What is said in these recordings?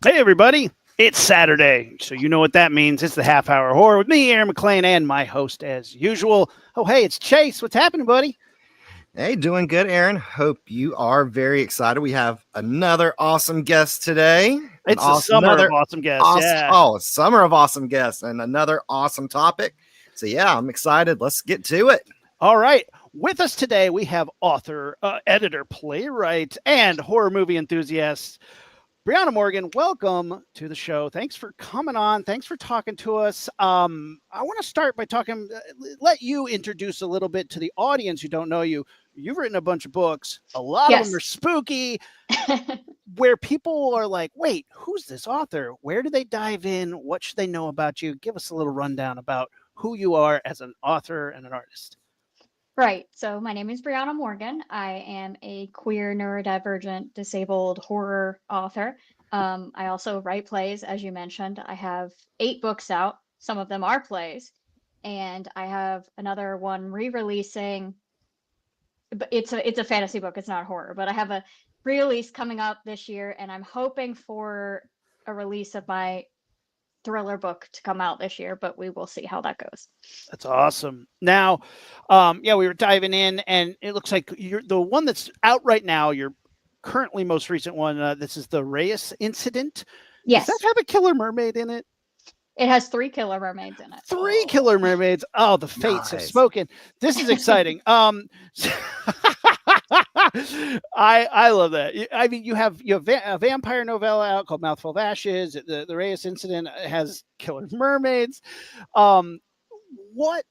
Hey, everybody. It's Saturday, so you know what that means. It's the half hour horror with me, Aaron McLean, and my host, as usual. Oh, hey, it's Chase. What's happening, buddy? Hey, doing good, Aaron. Hope you are very excited. We have another awesome guest today. It's the summer of awesome guests. Yeah. Summer of awesome guests, and another awesome topic. So, yeah, I'm excited. Let's get to it. All right. With us today, we have author, editor, playwright, and horror movie enthusiast, Brianna Morgan. Welcome to the show. Thanks for coming on. Thanks for talking to us. I want to start by let you introduce a little bit to the audience who don't know you. You've written a bunch of books. A lot of them are spooky, where people are like, wait, who's this author? Where do they dive in? What should they know about you? Give us a little rundown about who you are as an author and an artist. Right. So my name is Brianna Morgan. I am a queer, neurodivergent, disabled horror author. I also write plays, as you mentioned. I have 8 books out. Some of them are plays. And I have another one re-releasing. But it's a fantasy book. It's not horror. But I have a re-release coming up this year. And I'm hoping for a release of my thriller book to come out this year, but we will see how that goes. That's awesome. Now, we were diving in, and it looks like you're the one that's out right now. Your currently most recent one. This is the Reyes incident. Yes. Does that have a killer mermaid in it? It has 3 killer mermaids in it. 3 killer mermaids. Oh, the fates have spoken. This is exciting. I love that. I mean, you have a vampire novella out called Mouthful of Ashes. The Reyes incident has killer mermaids. What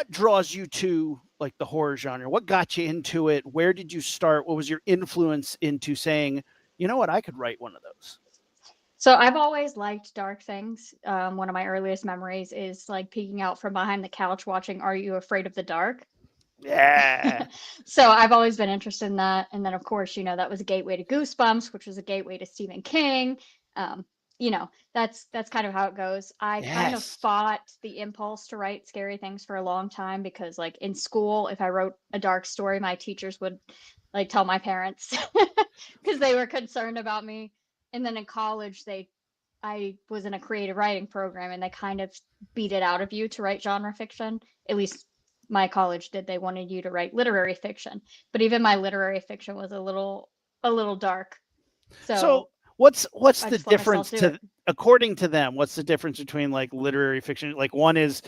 draws you to like the horror genre? What got you into it? Where did you start? What was your influence into saying, you know what, I could write one of those? So I've always liked dark things. One of my earliest memories is like peeking out from behind the couch watching Are You Afraid of the Dark? Yeah. So I've always been interested in that. And then, of course, that was a gateway to Goosebumps, which was a gateway to Stephen King. That's kind of how it goes. I kind of fought the impulse to write scary things for a long time because, like, in school, if I wrote a dark story, my teachers would like tell my parents because they were concerned about me. And then in college, I was in a creative writing program, and they kind of beat it out of you to write genre fiction. At least my college did. They wanted you to write literary fiction, but even my literary fiction was a little dark. So what's the difference according to them? What's the difference between like literary fiction? Like one is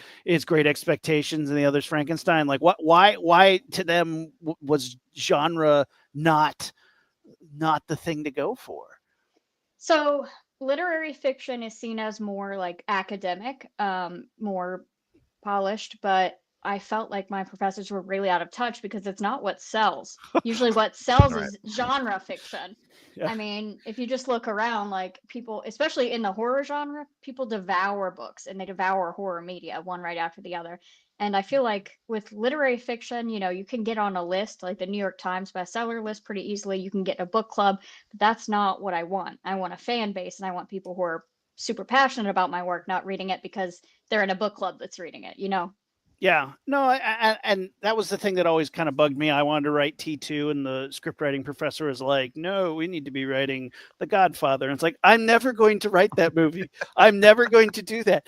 Great Expectations and the other's Frankenstein. Like why to them was genre not the thing to go for? So literary fiction is seen as more like academic, more polished, but I felt like my professors were really out of touch because it's not what sells. Usually what sells is genre fiction. Yeah. I mean, if you just look around, like people, especially in the horror genre, people devour books and they devour horror media, one right after the other. And I feel like with literary fiction, you can get on a list, like the New York Times bestseller list pretty easily. You can get a book club, but that's not what I want. I want a fan base, and I want people who are super passionate about my work, not reading it because they're in a book club that's reading it, Yeah, no, and that was the thing that always kind of bugged me. I wanted to write T2, and the script writing professor was like, no, we need to be writing The Godfather. And it's like, I'm never going to write that movie. I'm never going to do that.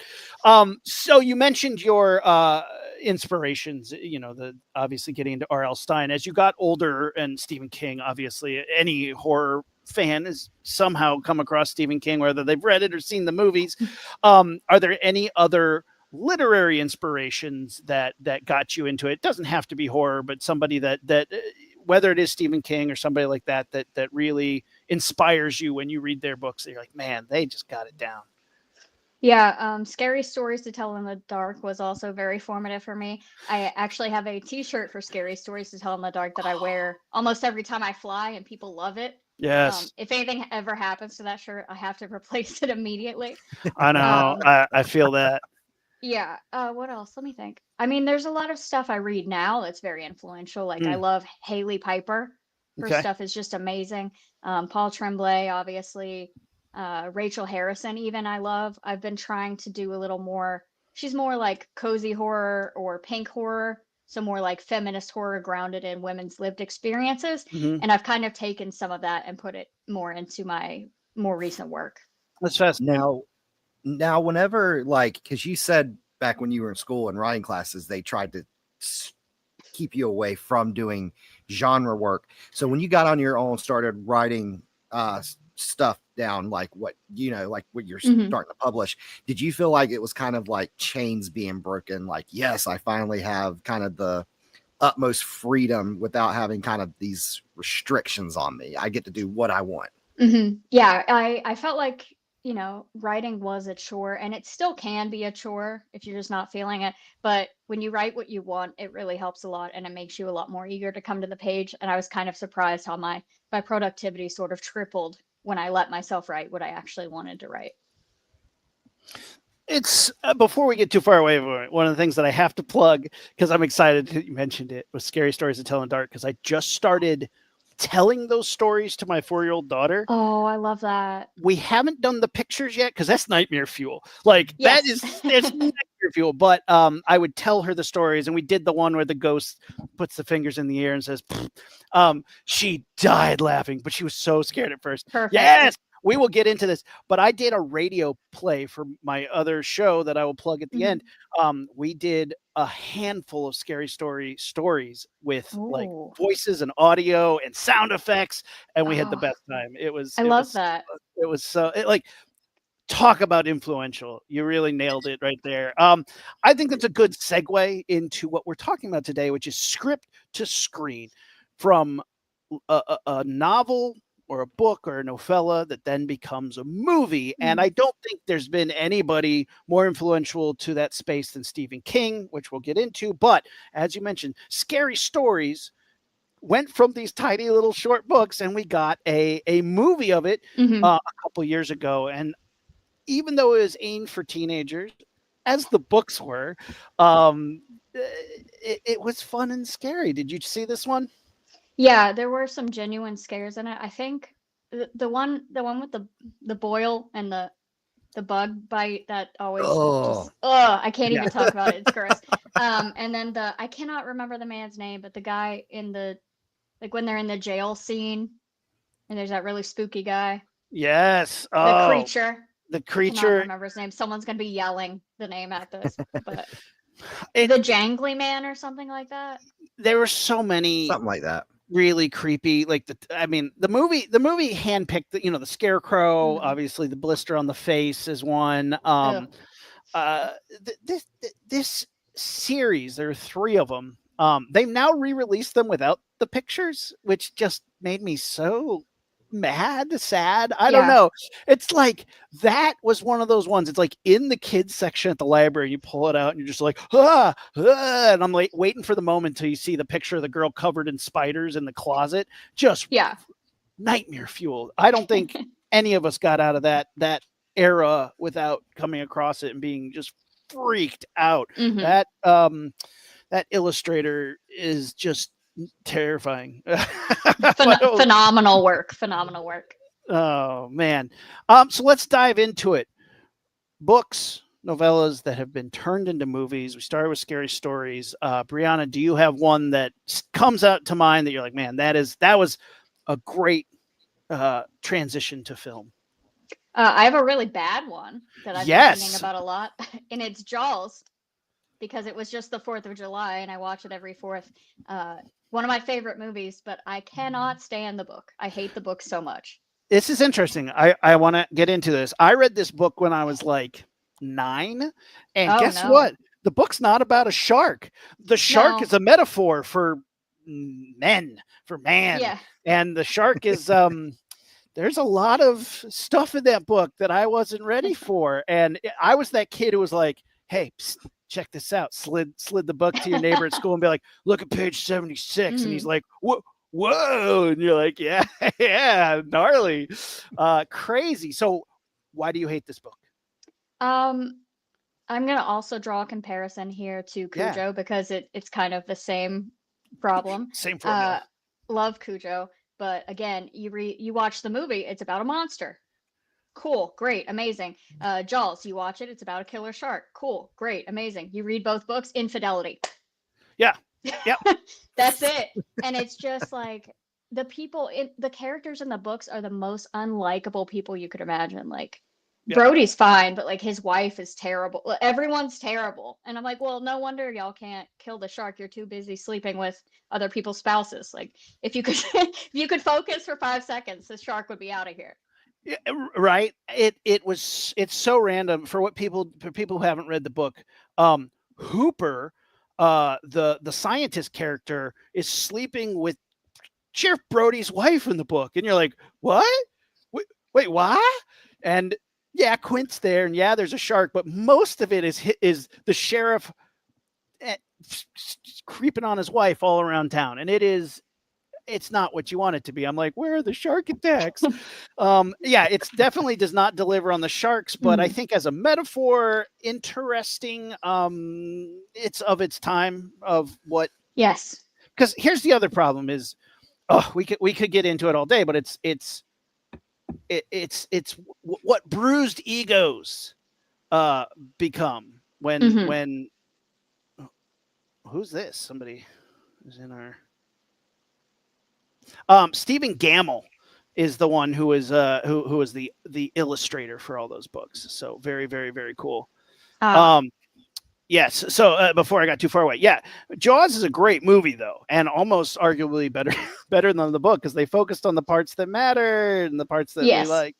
So you mentioned your inspirations, obviously getting into R.L. Stine. As you got older, and Stephen King, obviously, any horror fan has somehow come across Stephen King, whether they've read it or seen the movies. Are there any other literary inspirations that got you into it? It doesn't have to be horror, but somebody that whether it is Stephen King or somebody like that really inspires you when you read their books. You're like, man, they just got it down. Yeah, Scary Stories to Tell in the Dark was also very formative for me. I actually have a t-shirt for Scary Stories to Tell in the Dark that I wear almost every time I fly, and people love it. Yes. If anything ever happens to that shirt, I have to replace it immediately. I know. I feel that. Yeah. What else? Let me think. I mean, there's a lot of stuff I read now that's very influential. Like I love Haley Piper. Her stuff is just amazing. Paul Tremblay, obviously. Rachel Harrison, even I love. I've been trying to do a little more. She's more like cozy horror or pink horror. So more like feminist horror grounded in women's lived experiences. Mm-hmm. And I've kind of taken some of that and put it more into my more recent work. That's fascinating. Now, whenever because you said back when you were in school and writing classes, they tried to keep you away from doing genre work. So when you got on your own, started writing stuff down, like what you're Mhm. starting to publish, did you feel like it was kind of like chains being broken? Like, yes, I finally have kind of the utmost freedom without having kind of these restrictions on me. I get to do what I want. Yeah, I felt like, writing was a chore, and it still can be a chore if you're just not feeling it. But when you write what you want, it really helps a lot, and it makes you a lot more eager to come to the page. And I was kind of surprised how my productivity sort of tripled when I let myself write what I actually wanted to write. It's before we get too far away from it, one of the things that I have to plug because I'm excited that you mentioned it was Scary Stories to Tell in the Dark, because I just started telling those stories to my 4-year-old daughter. Oh, I love that. We haven't done the pictures yet because that's nightmare fuel. Like Yes. it's nightmare fuel. But I would tell her the stories, and we did the one where the ghost puts the fingers in the air and says, she died laughing, but she was so scared at first. Perfect. Yes, we will get into this. But I did a radio play for my other show that I will plug at the end. We did a handful of scary stories with like Oh, voices and audio and sound effects, and we had the oh, best time. I love that. It was so like talk about influential. You really nailed it right there. I think that's a good segue into what we're talking about today, which is script to screen, from a novel or a book or a novella that then becomes a movie. And I don't think there's been anybody more influential to that space than Stephen King, which we'll get into. But as you mentioned, Scary Stories went from these tiny little short books, and we got a movie of it a couple years ago. And even though it was aimed for teenagers, as the books were, it was fun and scary. Did you see this one? Yeah, there were some genuine scares in it. I think the one with the boil and the bug bite that always Oh, just, I can't yeah. even talk about it. It's gross. And then I cannot remember the man's name, but the guy in like when they're in the jail scene and there's that really spooky guy, Yes. the Oh, creature. the I cannot creature. remember his name. Someone's gonna be yelling the name at this, but It, the jangly man or something like that. there were so many Something like that. really creepy, like the movie handpicked the scarecrow, obviously the blister on the face is one. Ugh. This series, there are 3 of them. They've now re-released them without the pictures, which just made me so sad. I don't Yeah. know. It's like that was one of those ones. It's like in the kids section at the library, you pull it out and you're just like, and I'm like waiting for the moment until you see the picture of the girl covered in spiders in the closet. Just Yeah. nightmare fuel. I don't think any of us got out of that era without coming across it and being just freaked out. That illustrator is just terrifying. Phenomenal work. Phenomenal work. Oh man. So let's dive into it. Books, novellas that have been turned into movies. We started with Scary Stories. Brianna, do you have one that comes out to mind that you're like, man, that was a great transition to film? I have a really bad one that I've been thinking about a lot, and it's Jaws, because it was just the 4th of July and I watch it every 4th. One of my favorite movies, but I cannot stand the book. I hate the book so much. This is interesting. I want to get into this. I read this book when I was like 9, and guess what? The book's not about a shark. The shark is a metaphor for man. Yeah. And the shark is there's a lot of stuff in that book that I wasn't ready for. And I was that kid who was like, hey, psst, check this out. Slid the book to your neighbor at school and be like, look at page 76. And he's like, whoa. And you're like, yeah, gnarly, crazy. So why do you hate this book? I'm going to also draw a comparison here to Cujo because it's kind of the same problem. Same formula. Love Cujo. But again, you watch the movie, it's about a monster. Cool, great, amazing. Jaws, you watch it, it's about a killer shark. Cool, great, amazing. You read both books, infidelity. Yeah. Yep. That's it. And it's just like, the the characters in the books are the most unlikable people you could imagine. Like Yeah. Brody's fine, but like his wife is terrible. Everyone's terrible. And I'm like, well, no wonder y'all can't kill the shark. You're too busy sleeping with other people's spouses. Like if you could if you could focus for 5 seconds, the shark would be out of here. Yeah, right. It's so random for people who haven't read the book. Hooper, the scientist character, is sleeping with Sheriff Brody's wife in the book, and you're like, what? Wait, what? And yeah, Quint's there, and yeah, there's a shark, but most of it is the sheriff creeping on his wife all around town, and it's not what you want it to be. I'm like, where are the shark attacks? Yeah, it definitely does not deliver on the sharks, but I think as a metaphor, interesting. It's of its time of what. Yes. Because here's the other problem is, we could get into it all day, but it's what bruised egos become when who's this? Somebody who's in our Stephen Gamble is the one who is who is the illustrator for all those books. So very, very, very cool. Yes. So before I got too far away, yeah, Jaws is a great movie though, and almost arguably better than the book because they focused on the parts that matter and the parts that we like.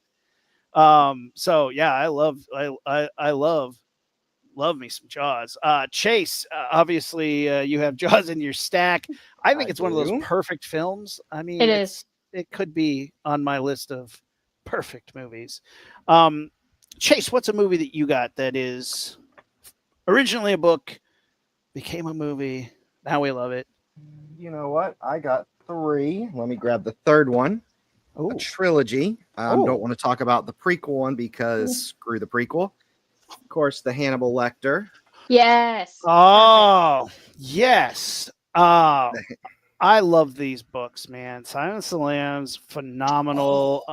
So yeah, I love me some Jaws. Chase, obviously you have Jaws in your stack. I think it's one of those perfect films. I mean, it could be on my list of perfect movies. Chase, what's a movie that you got that is originally a book, became a movie, now we love it? You know what? I got 3. Let me grab the third one. Ooh. A trilogy. Don't want to talk about the prequel one because screw the prequel. Of course, the Hannibal Lecter. Yes. Oh, yes. I love these books, man. Silence of the Lambs, phenomenal.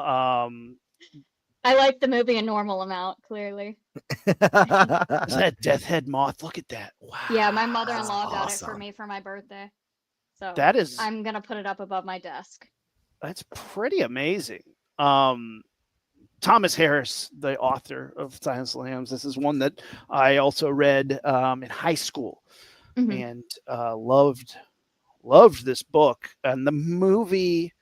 I like the movie a normal amount, clearly. Is that Death Head Moth? Look at that. Wow. Yeah, my mother-in-law got it for me for my birthday. So I'm going to put it up above my desk. That's pretty amazing. Thomas Harris, the author of Silence of the Lambs, this is one that I also read in high school and loved this book. And the movie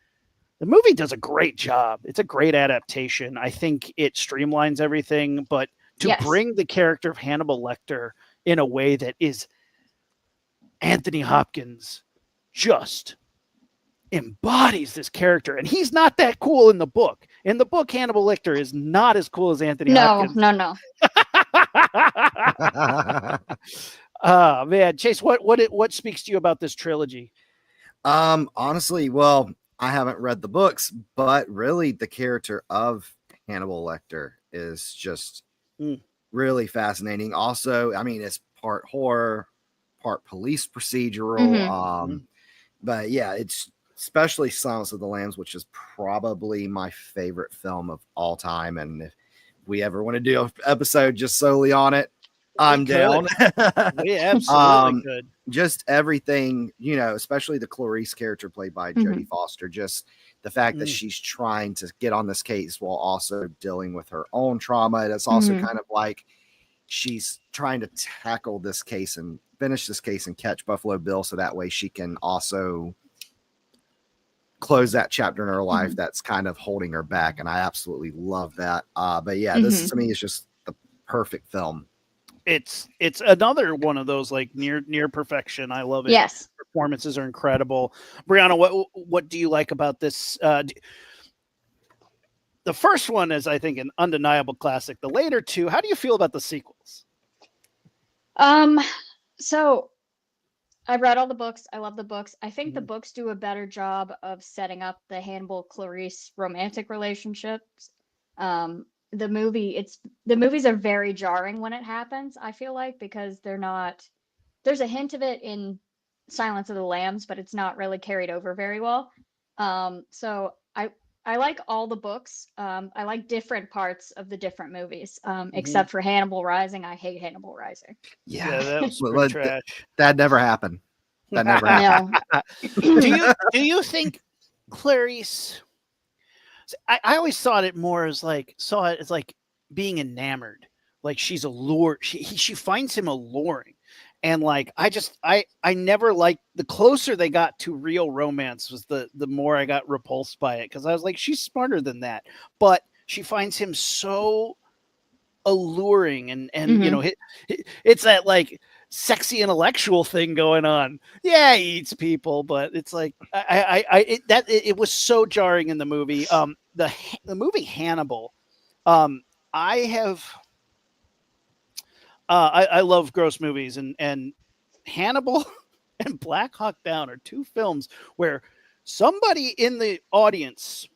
does a great job. It's a great adaptation. I think it streamlines everything, but to bring the character of Hannibal Lecter in a way that is Anthony Hopkins just embodies this character, and he's not that cool in the book. In the book, Hannibal Lecter is not as cool as Anthony Hopkins. No. Man, Chase, what speaks to you about this trilogy? Honestly, well, I haven't read the books, but really the character of Hannibal Lecter is just really fascinating. Also, I mean, it's part horror, part police procedural. But yeah, it's especially Silence of the Lambs, which is probably my favorite film of all time. And if we ever want to do an episode just solely on it, I'm down. We absolutely could. Just everything, especially the Clarice character played by Jodie Foster, just the fact that she's trying to get on this case while also dealing with her own trauma. And it's also kind of like she's trying to tackle this case and finish this case and catch Buffalo Bill so that way she can also close that chapter in her life that's kind of holding her back. And I absolutely love that. But yeah, this to me is just the perfect film. It's another one of those like near perfection. I love it. Yes. Performances are incredible. Brianna, what do you like about this? The first one is, I think, an undeniable classic. The later two, how do you feel about the sequels? So I've read all the books. I love the books. I think the books do a better job of setting up the Hannibal Clarice romantic relationships. The movies are very jarring when it happens, I feel like, because there's a hint of it in Silence of the Lambs, but it's not really carried over very well. So I like all the books. I like different parts of the different movies, except for Hannibal Rising. I hate Hannibal Rising. Yeah, that was trash. That never happened. That never happened. Do you think Clarice, I always thought it more as like saw it as like being enamored, like she's allured. She finds him alluring, and like I never liked the closer they got to real romance was the more I got repulsed by it because I was like she's smarter than that, but she finds him so alluring and you know it's that like sexy intellectual thing going on. Yeah, he eats people, but it's like it was so jarring in the movie. The movie Hannibal. I have I love gross movies and Hannibal and Black Hawk Down are two films where somebody in the audience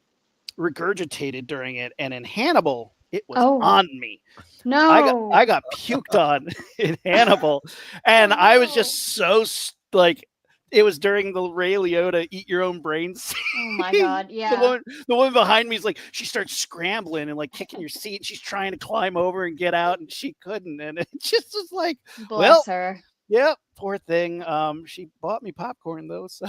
regurgitated during it, and in Hannibal it was Oh on me. no. I got puked on in Hannibal, and Oh I was no. just so like it was during the Ray Liotta eat your own brains Oh my scene. God. Yeah. The woman behind me is like she starts scrambling and like kicking your seat. She's trying to climb over and get out, and she couldn't. And it just was like, well, Bless her. yeah, poor thing. She bought me popcorn though, so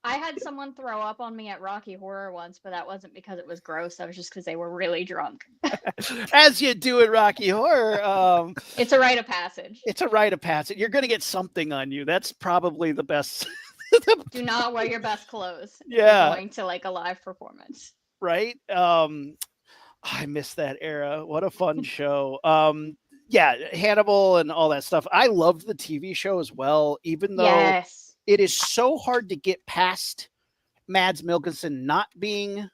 I had someone throw up on me at Rocky Horror once, but that wasn't because it was gross. That was just because they were really drunk. as you do in Rocky Horror, It's a rite of passage. it's a rite of passage. You're going to get something on you. That's probably the best. Do not wear your best clothes. If Yeah. you're going to like a live performance. Right? I miss that era. What a fun show. Yeah, Hannibal and all that stuff. I loved the TV show as well, even though Yes. it is so hard to get past Mads Mikkelsen not being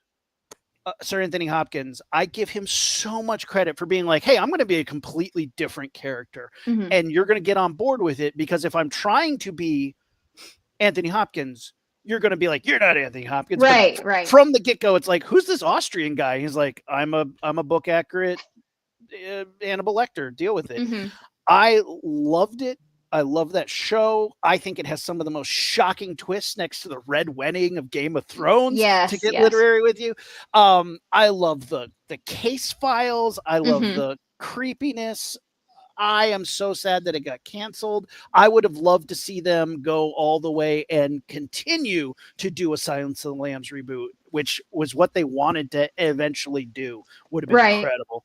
Sir Anthony Hopkins. I give him so much credit for being like, hey, I'm going to be a completely different character. Mhm. And you're going to get on board with it because if I'm trying to be Anthony Hopkins, you're going to be like, you're not Anthony Hopkins. Right, But right. from the get go, it's like, who's this Austrian guy? He's like, I'm a book accurate Hannibal Lecter. Deal with it. Mhm. I loved it. I love that show. I think it has some of the most shocking twists next to the Red Wedding of Game of Thrones. Yes, To get yes. literary with you, I love the case files. I love Mhm. the creepiness. I am so sad that it got canceled. I would have loved to see them go all the way and continue to do a Silence of the Lambs reboot, which was what they wanted to eventually do. Would have been Right. incredible.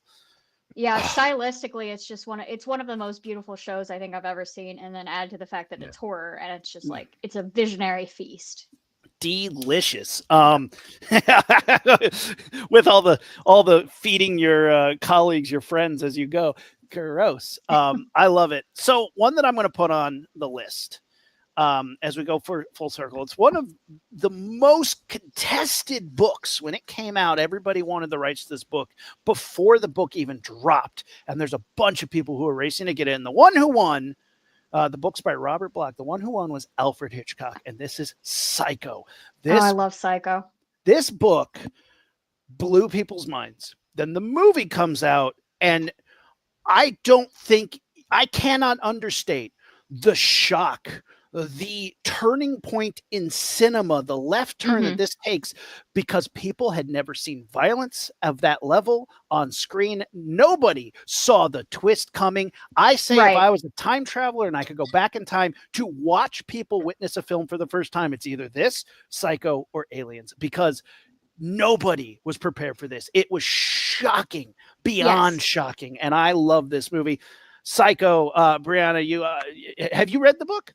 Yeah, stylistically, it's one of the most beautiful shows I think I've ever seen, and then add to the fact that it's horror, and it's just like it's a visionary feast. Delicious. With all the feeding your colleagues, your friends as you go. Gross. I love it. So one that I'm going to put on the list as we go for full circle. It's one of the most contested books. When it came out, everybody wanted the rights to this book before the book even dropped. And there's a bunch of people who are racing to get in. The one who won, the book's by Robert Bloch. The one who won was Alfred Hitchcock. And this is Psycho. I love Psycho. This book blew people's minds. Then the movie comes out, and I cannot understate the shock, the turning point in cinema, the left turn that this takes, because people had never seen violence of that level on screen. Nobody saw the twist coming. I say if I was a time traveler and I could go back in time to watch people witness a film for the first time, it's either this, Psycho, or Aliens, because nobody was prepared for this. It was shocking, beyond shocking, and I love this movie. Psycho. Brianna, you have you read the book?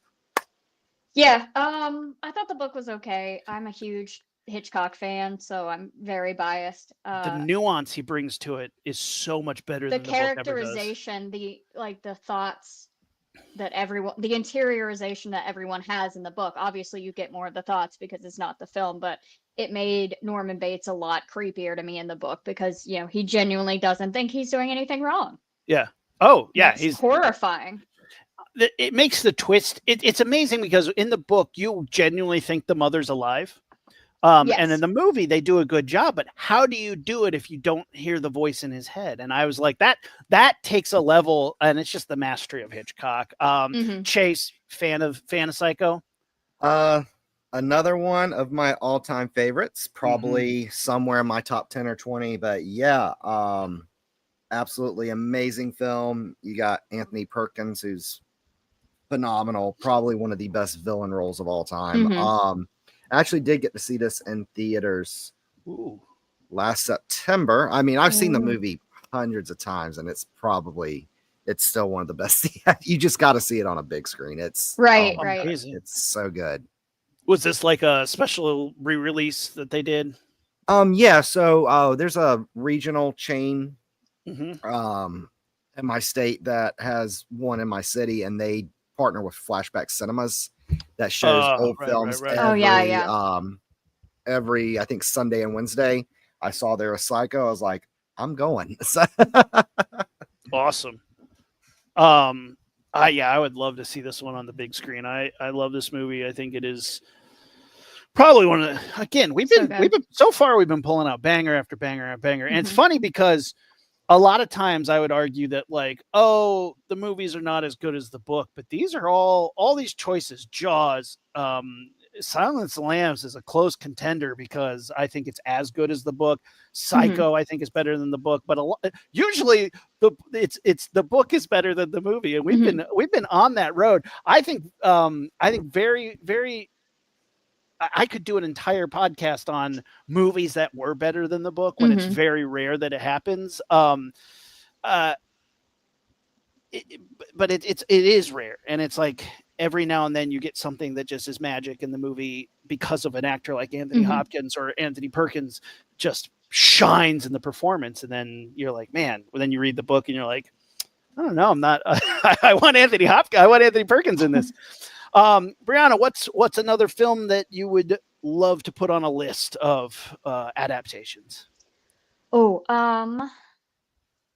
Yeah. I thought the book was okay. I'm a huge Hitchcock fan, so I'm very biased. The nuance he brings to it is so much better than the book ever does. Characterization, the thoughts that the interiorization that everyone has in the book. Obviously, you get more of the thoughts because it's not the film, but it made Norman Bates a lot creepier to me in the book because he genuinely doesn't think he's doing anything wrong. Yeah. Oh, yeah. He's horrifying. It makes the twist. It's amazing because in the book you genuinely think the mother's alive. And in the movie they do a good job, but how do you do it if you don't hear the voice in his head? And I was like, that takes a level, and it's just the mastery of Hitchcock. Chase, fan of Psycho? Another one of my all-time favorites, probably somewhere in my top 10 or 20, but yeah, absolutely amazing film. You got Anthony Perkins, who's phenomenal, probably one of the best villain roles of all time. I actually did get to see this in theaters Ooh. last September. I mean, I've seen the Ooh. movie hundreds of times, and it's still one of the best. You just got to see it on a big screen. It's Right, my right. God, Amazing. it's so good. Was this like a special re-release that they did? Yeah. So, there's a regional chain, Mm-hmm. in my state that has one in my city, and they partner with Flashback Cinemas that shows old films Right. Oh, yeah. every I think Sunday and Wednesday. I saw there was Psycho. I was like, I'm going. So, Awesome. I would love to see this one on the big screen. I love this movie. I think it is probably one of the, again, we've been so far we've been pulling out banger after banger after banger. And it's funny because a lot of times I would argue that like, oh, the movies are not as good as the book, but these are all these choices. Jaws, Silence of the Lambs is a close contender because I think it's as good as the book. Psycho, I think, is better than the book, but usually the book is better than the movie, and we've been on that road. I think very very. I could do an entire podcast on movies that were better than the book when it's very rare that it happens. But it is rare, and it's like every now and then you get something that just is magic in the movie because of an actor like Anthony Hopkins or Anthony Perkins just shines in the performance, and then you're like, man. Well, then you read the book and you're like, I don't know, I'm not. I want Anthony Hopkins. I want Anthony Perkins in this. Brianna, what's another film that you would love to put on a list of adaptations? Oh,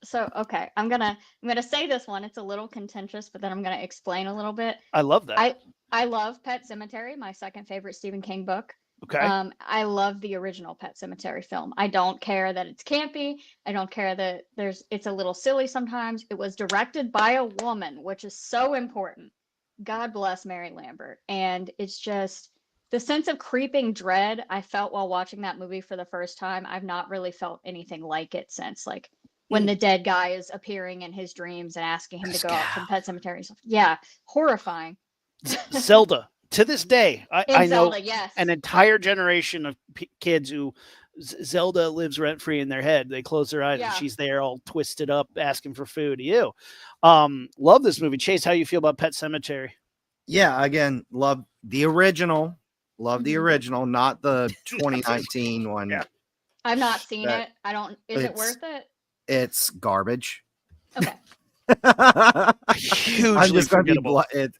so okay, I'm gonna say this one. It's a little contentious, but then I'm gonna explain a little bit. I love that. I love Pet Sematary, my second favorite Stephen King book. Okay. I love the original Pet Sematary film. I don't care that it's campy. I don't care that it's a little silly sometimes. It was directed by a woman, which is so important. God bless Mary Lambert. And it's just the sense of creeping dread I felt while watching that movie for the first time. I've not really felt anything like it since, like when the dead guy is appearing in his dreams and asking him to go out to the Pet Cemetery and stuff. Yeah, horrifying. Zelda. To this day, I know Zelda, yes. an entire generation of kids who Zelda lives rent free in their head. They close their eyes and she's there all twisted up asking for food. Ew. Love this movie. Chase, how you feel about Pet Sematary? Yeah, again, love the original. Love the original, not the 2019 one. Yeah. I've not seen it. Is it worth it? It's garbage. Okay. Hugely I'm just gonna be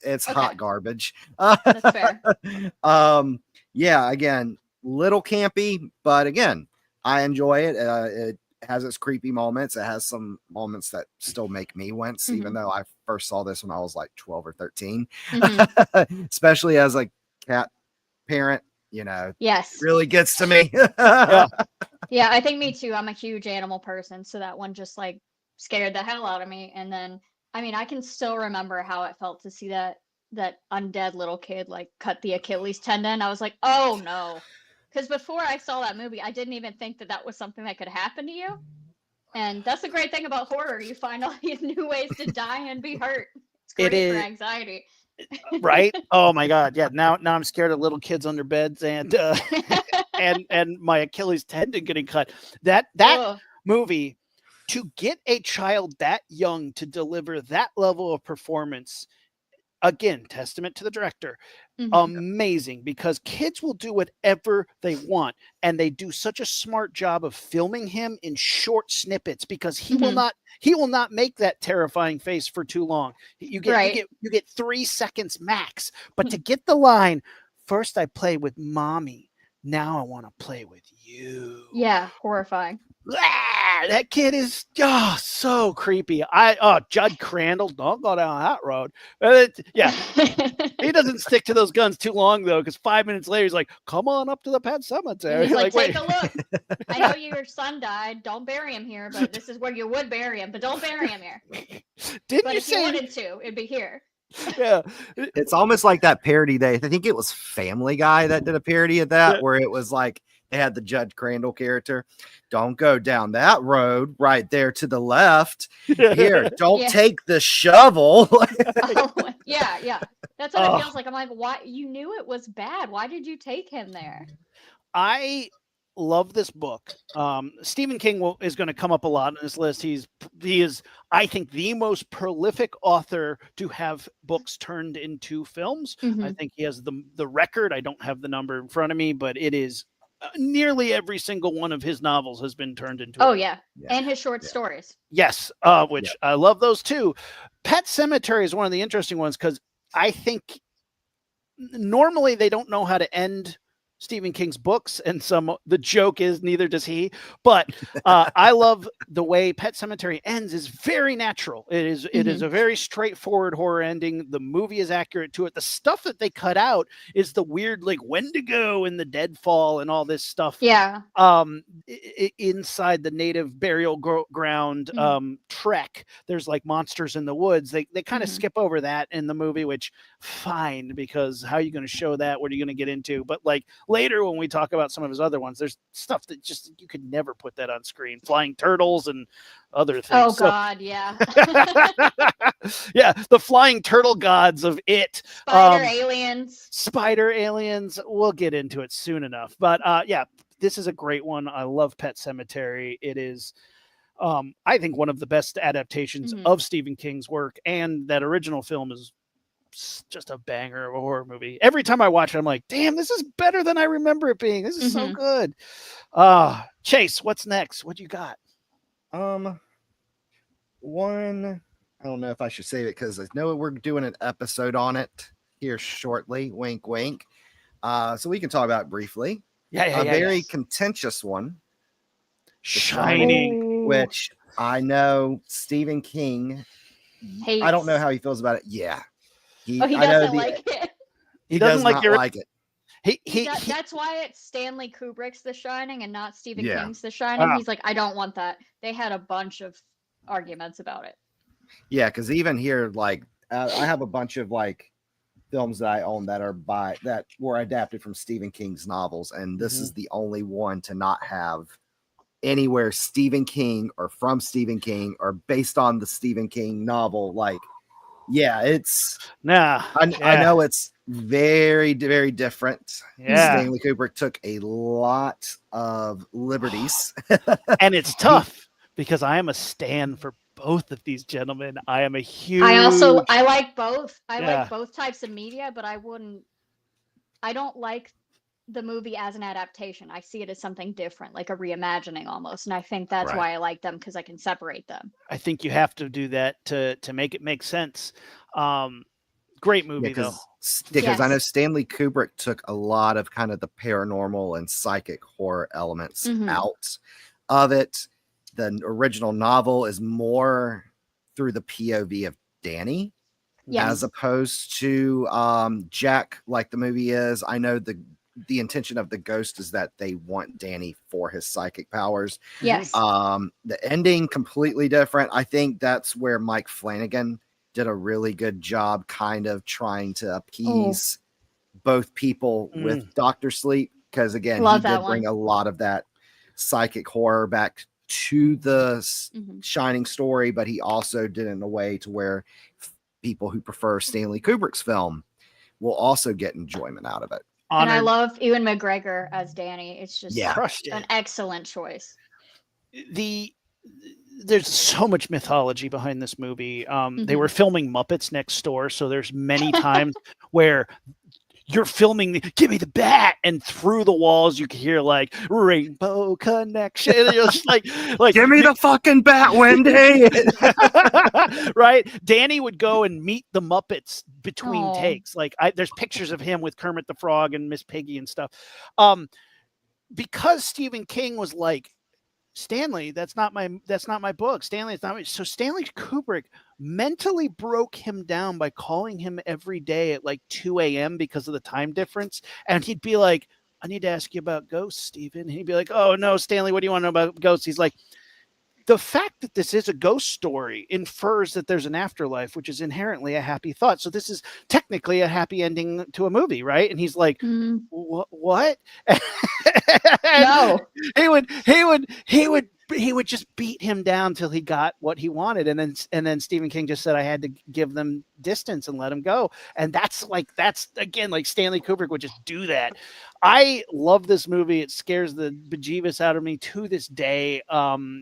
it's Okay. hot garbage. That's fair. Yeah, again, little campy, but again, I enjoy it. It has its creepy moments. It has some moments that still make me wince, even though I first saw this when I was like 12 or 13. Especially as a cat parent, Yes. really gets to me. Yeah, I think me too. I'm a huge animal person, so that one just like scared the hell out of me. And then, I mean, I can still remember how it felt to see that undead little kid like cut the Achilles tendon. I was like, oh no. Because before I saw that movie, I didn't even think that was something that could happen to you. And that's the great thing about horror. You find all these new ways to die and be hurt. It's great for anxiety. Right? Oh my God. Yeah. Now I'm scared of little kids under beds and and my Achilles tendon getting cut. That movie, to get a child that young to deliver that level of performance, again, testament to the director. Amazing, because kids will do whatever they want, and they do such a smart job of filming him in short snippets because he will not make that terrifying face for too long. You get 3 seconds max. But to get the line, first I play with mommy, now I want to play with you. Yeah, horrifying. That kid is so creepy. Judd Crandall, don't go down that road. He doesn't stick to those guns too long though, because 5 minutes later he's like, "Come on up to the Pet Cemetery." He's like, take a look. I know your son died. Don't bury him here, but this is where you would bury him. But don't bury him here. If you wanted to, it'd be here. Yeah, it's almost like that parody. I think it was Family Guy that did a parody of that, where it was like they had the Judge Crandall character. Don't go down that road right there to the left. Here, don't take the shovel. Yeah. That's what it feels like. I'm like, why? You knew it was bad. Why did you take him there? I love this book. Stephen King is going to come up a lot on this list. He is, I think, the most prolific author to have books turned into films. I think he has the record. I don't have the number in front of me, but it is nearly every single one of his novels has been turned into. Oh yeah, and his short stories. Yes, which I love those too. Pet Sematary is one of the interesting ones because I think normally they don't know how to end Stephen King's books, and the joke is neither does he. But I love the way Pet Sematary ends. Is very natural. It is a very straightforward horror ending. The movie is accurate to it. The stuff that they cut out is the weird, like Wendigo and the deadfall and all this stuff. Yeah. Inside the native burial ground trek, there's like monsters in the woods. They kind of skip over that in the movie, which fine, because how are you going to show that? What are you going to get into? But like later when we talk about some of his other ones, there's stuff that just you could never put that on screen. Flying turtles and other things. Oh God, yeah. Yeah, the flying turtle gods of it. Spider aliens. We'll get into it soon enough. But yeah, this is a great one. I love Pet Sematary. It is I think one of the best adaptations of Stephen King's work, and that original film is just a banger of a horror movie. Every time I watch it, I'm like, damn, this is better than I remember it being. This is so good. Chase, what's next? What you got? One, I don't know if I should save it because I know we're doing an episode on it here shortly. Wink, wink. So we can talk about it briefly. A very contentious one. Shining. Which I know Stephen King hates. I don't know how he feels about it. Yeah. He doesn't like it. He doesn't like it. That's why it's Stanley Kubrick's The Shining and not Stephen King's The Shining. He's like, I don't want that. They had a bunch of arguments about it. Yeah, because even here, like, I have a bunch of like films that I own that were adapted from Stephen King's novels, and this is the only one to not have anywhere Stephen King or from Stephen King or based on the Stephen King novel. Like, yeah, it's I know it's very, very different. Stanley Kubrick took a lot of liberties. And it's tough because I am a stan for both of these gentlemen. I am a huge I like both. I like both types of media, but I don't like the movie as an adaptation. I see it as something different, like a reimagining almost. And I think that's why I like them, because I can separate them. I think you have to do that to make it make sense. Great movie though. Because I know Stanley Kubrick took a lot of kind of the paranormal and psychic horror elements out of it. The original novel is more through the POV of Danny as opposed to Jack, like the movie is. I know the intention of the ghost is that they want Danny for his psychic powers. Yes. The ending completely different. I think that's where Mike Flanagan did a really good job kind of trying to appease both people with Dr. Sleep, because again, he did bring a lot of that psychic horror back to the Shining story, but he also did it in a way to where people who prefer Stanley Kubrick's film will also get enjoyment out of it. And I love Ewan McGregor as Danny. It's just an excellent choice. There's so much mythology behind this movie. They were filming Muppets next door, so there's many times where you're filming give me the bat, and through the walls you can hear like Rainbow Connection. You're just like give me the fucking bat, Wendy. Right? Danny would go and meet the Muppets between takes. Like there's pictures of him with Kermit the Frog and Miss Piggy and stuff. Because Stephen King was like, Stanley, that's not my book. Stanley, it's not my. So Stanley Kubrick mentally broke him down by calling him every day at like 2 a.m. because of the time difference. And he'd be like, I need to ask you about ghosts, Stephen. And he'd be like, oh no, Stanley, what do you want to know about ghosts? He's like, the fact that this is a ghost story infers that there's an afterlife, which is inherently a happy thought. So this is technically a happy ending to a movie, right? And he's like, what? No. He would he would just beat him down till he got what he wanted, and then Stephen King just said I had to give them distance and let him go. And that's again like Stanley Kubrick would just do that. I love this movie. It scares the bejeebus out of me to this day.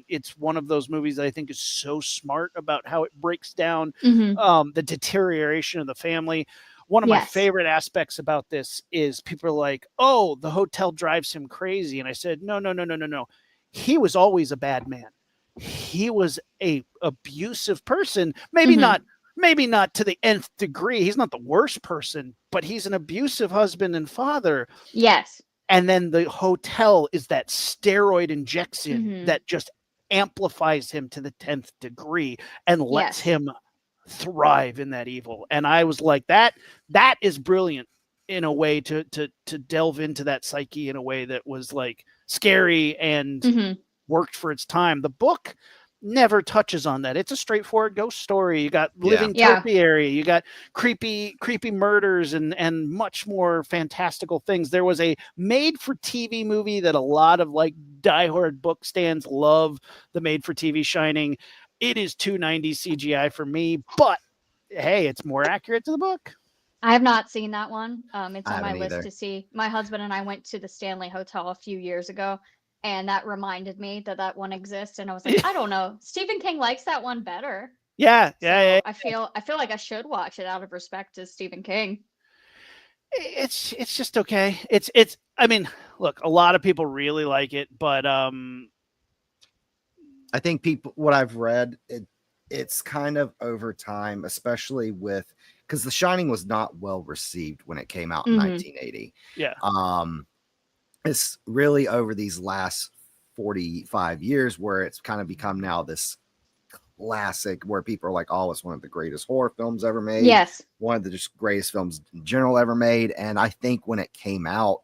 It's one of those movies that I think is so smart about how it breaks down the deterioration of the family. One of my Yes. favorite aspects about this is people are like, "Oh, the hotel drives him crazy," and I said, "No, no, no, no, no, no. He was always a bad man. He was a abusive person. Maybe not to the nth degree. He's not the worst person, but he's an abusive husband and father." Yes. And then the hotel is that steroid injection that just amplifies him to the 10th degree and lets Yes. him thrive in that evil. And I was like, that is brilliant in a way to delve into that psyche in a way that was like scary and worked for its time. The book never touches on that. It's a straightforward ghost story. You got living topiary, you got creepy murders and much more fantastical things. There was a made for TV movie that a lot of like diehard book stands love, the made for TV Shining. It is 290 CGI for me, but hey, it's more accurate to the book. I have not seen that one. It's I on my haven't list either. to see. My husband and I went to the Stanley Hotel a few years ago, and that reminded me that that one exists. And I was like, I don't know. Stephen King likes that one better. Yeah. So I feel like I should watch it out of respect to Stephen King. It's just okay. It's I mean, look, a lot of people really like it, but I think what I've read, it's kind of over time, especially with because The Shining was not well received when it came out in 1980. Yeah. It's really over these last 45 years where it's kind of become now this classic where people are like, oh, it's one of the greatest horror films ever made. Yes. One of the just greatest films in general ever made. And I think when it came out,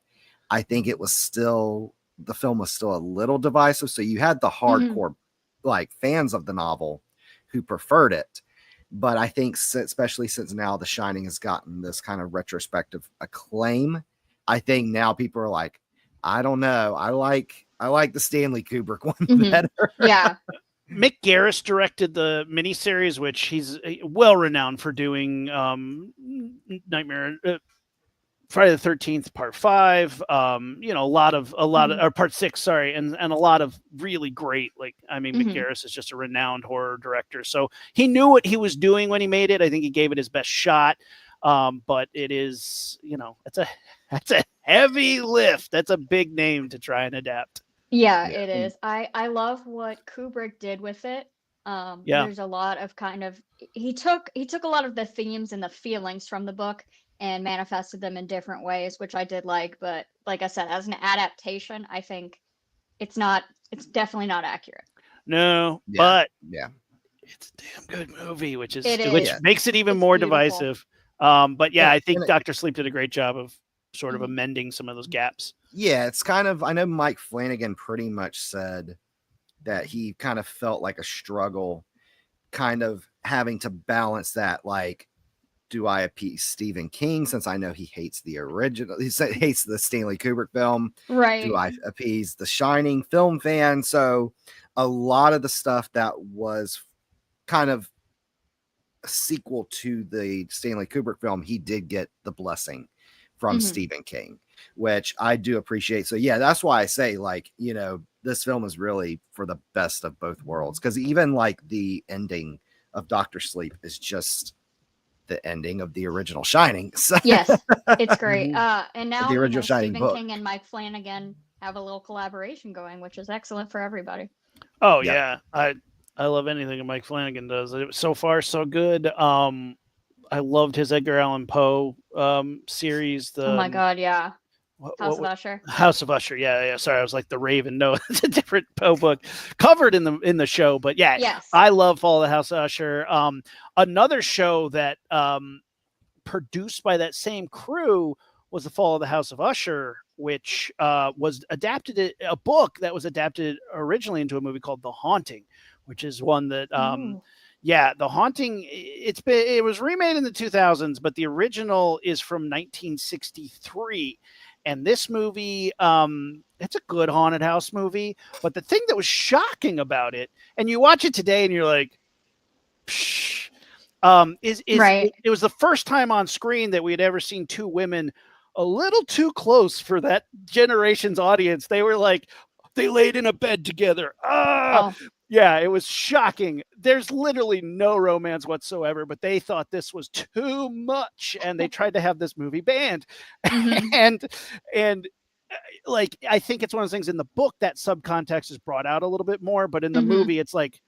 I think it was still, the film was still a little divisive. So you had the hardcore like fans of the novel who preferred it. But I think especially since now The Shining has gotten this kind of retrospective acclaim, I think now people are like, I don't know. I like the Stanley Kubrick one better. Yeah. Mick Garris directed the miniseries, which he's well renowned for doing. Nightmare, Friday the 13th, Part 5. You know, a lot of or Part 6, sorry, and a lot of really great. Like, I mean, Mick Garris is just a renowned horror director, so he knew what he was doing when he made it. I think he gave it his best shot. But it is, you know, that's a heavy lift. That's a big name to try and adapt. Yeah, it is. I love what Kubrick did with it. There's a lot of kind of he took a lot of the themes and the feelings from the book and manifested them in different ways, which I did like. But like I said, as an adaptation, I think it's definitely not accurate. No, but it's a damn good movie, which makes it even more divisive. But yeah, I think Dr. Sleep did a great job of sort of amending some of those gaps. Yeah, it's kind of, I know Mike Flanagan pretty much said that he kind of felt like a struggle kind of having to balance that, like, do I appease Stephen King since I know he hates the original, he hates the Stanley Kubrick film, right? Do I appease the Shining film fan? So a lot of the stuff that was kind of a sequel to the Stanley Kubrick film, he did get the blessing from Stephen King, which I do appreciate. So yeah, that's why I say, like, you know, this film is really for the best of both worlds, because even like the ending of Dr. Sleep is just the ending of the original Shining. So yes, it's great. And now the original Shining Stephen book. King and Mike Flanagan have a little collaboration going, which is excellent for everybody. Oh yeah, I love anything that Mike Flanagan does. It was so far so good. I loved his Edgar Allan Poe series. Oh my god, yeah. House of Usher. House of Usher, yeah. Sorry, I was like the Raven. No, it's a different Poe book covered in the show. But yeah, yes. I love Fall of the House of Usher. Another show that produced by that same crew was The Fall of the House of Usher, which was adapted, a book that was adapted originally into a movie called The Haunting, which is one that yeah, The Haunting, it was remade in the 2000s, but the original is from 1963. And this movie, it's a good haunted house movie. But the thing that was shocking about it, and you watch it today and you're like, psh, Right. it was the first time on screen that we had ever seen two women a little too close for that generation's audience. They were like, they laid in a bed together. Oh. Yeah, it was shocking. There's literally no romance whatsoever, but they thought this was too much, and they tried to have this movie banned. Mhm. and like, I think it's one of those things in the book that subcontext is brought out a little bit more, but in the Mhm. movie, it's like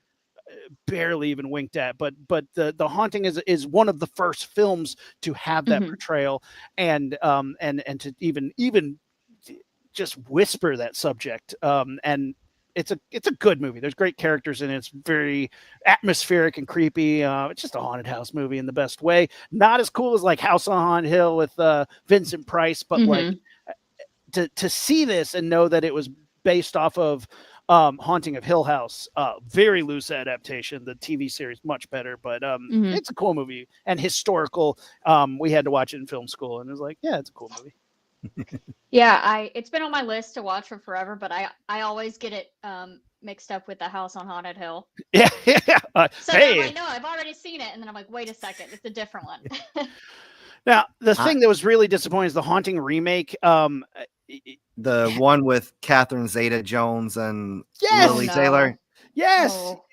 barely even winked at. But the Haunting is one of the first films to have that Mhm. portrayal, and to even just whisper that subject. And it's a good movie. There's great characters in it. It's very atmospheric and creepy. It's just a haunted house movie in the best way. Not as cool as like House on Haunted Hill with Vincent Price, but like Mhm. to see this and know that it was based off of Haunting of Hill House, very loose adaptation. The TV series much better, but Mhm. it's a cool movie and historical. We had to watch it in film school, and it was like, yeah, it's a cool movie. Yeah, it's been on my list to watch for forever, but I always get it mixed up with the House on Haunted Hill. Yeah, yeah. So then I'm Hey, like, no, I've already seen it, and then I'm like, wait a second, it's a different one. now the I- thing that was really disappointing is the Haunting remake. The one with Catherine Zeta-Jones and Yes! Lily no. Taylor. Yes, Oh.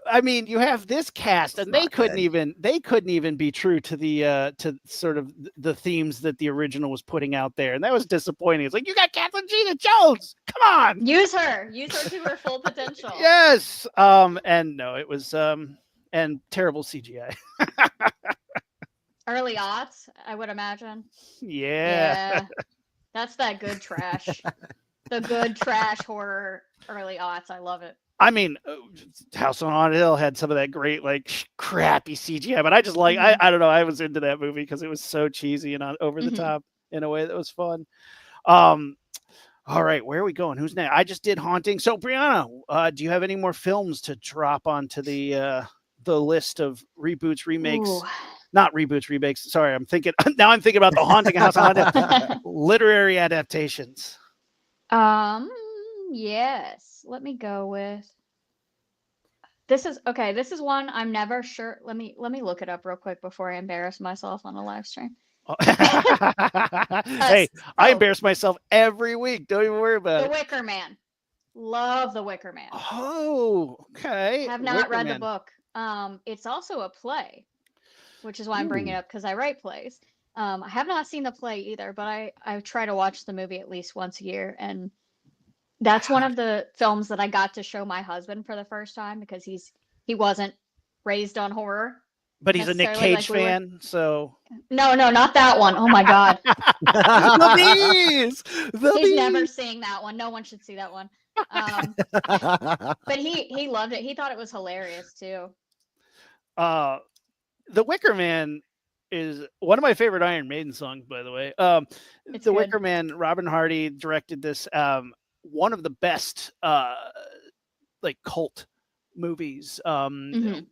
I mean, you have this cast, It's and they not couldn't good. even be true to the to sort of the themes that the original was putting out there, and that was disappointing. It's like, you got Catherine Zeta-Jones, come on. Use her to her full potential. Yes. And no, it was and terrible CGI. Early aughts, I would imagine. Yeah. Yeah, that's that good trash. The good trash horror early aughts. I love it. I mean, House on Haunted Hill had some of that great, like, crappy CGI, but I just like, Mhm. I don't know, I was into that movie because it was so cheesy and over the Mhm. top in a way that was fun. Um, all right, where are we going? Who's next? I just did Haunting. So, Brianna, do you have any more films to drop onto the list of reboots, remakes? Ooh. Not reboots, remakes. Sorry, I'm thinking now. I'm thinking about the Haunting House on Haunted Hill. Literary adaptations. Yes. Let me go with this is okay. This is one I'm never sure. Let me look it up real quick before I embarrass myself on a live stream. Hey, I Oh, embarrass myself every week. Don't even worry about The it. Wicker Man. Love The Wicker Man. Oh, okay. Have not Wicker read the Man. book. It's also a play, which is why I'm bringing it Ooh. up because I write plays. I have not seen the play either, but I try to watch the movie at least once a year, and that's one of the films that I got to show my husband for the first time because he wasn't raised on horror But he's a Nick necessarily Cage like we were. fan, so No, not that one. Oh my God. the bees, the He's never bees. seeing that one. No one should see that one. But he loved it. He thought it was hilarious too. The Wicker Man is one of my favorite Iron Maiden songs, by the way. It's The good. Wicker Man, Robin Hardy directed this. One of the best like cult movies, Mhm.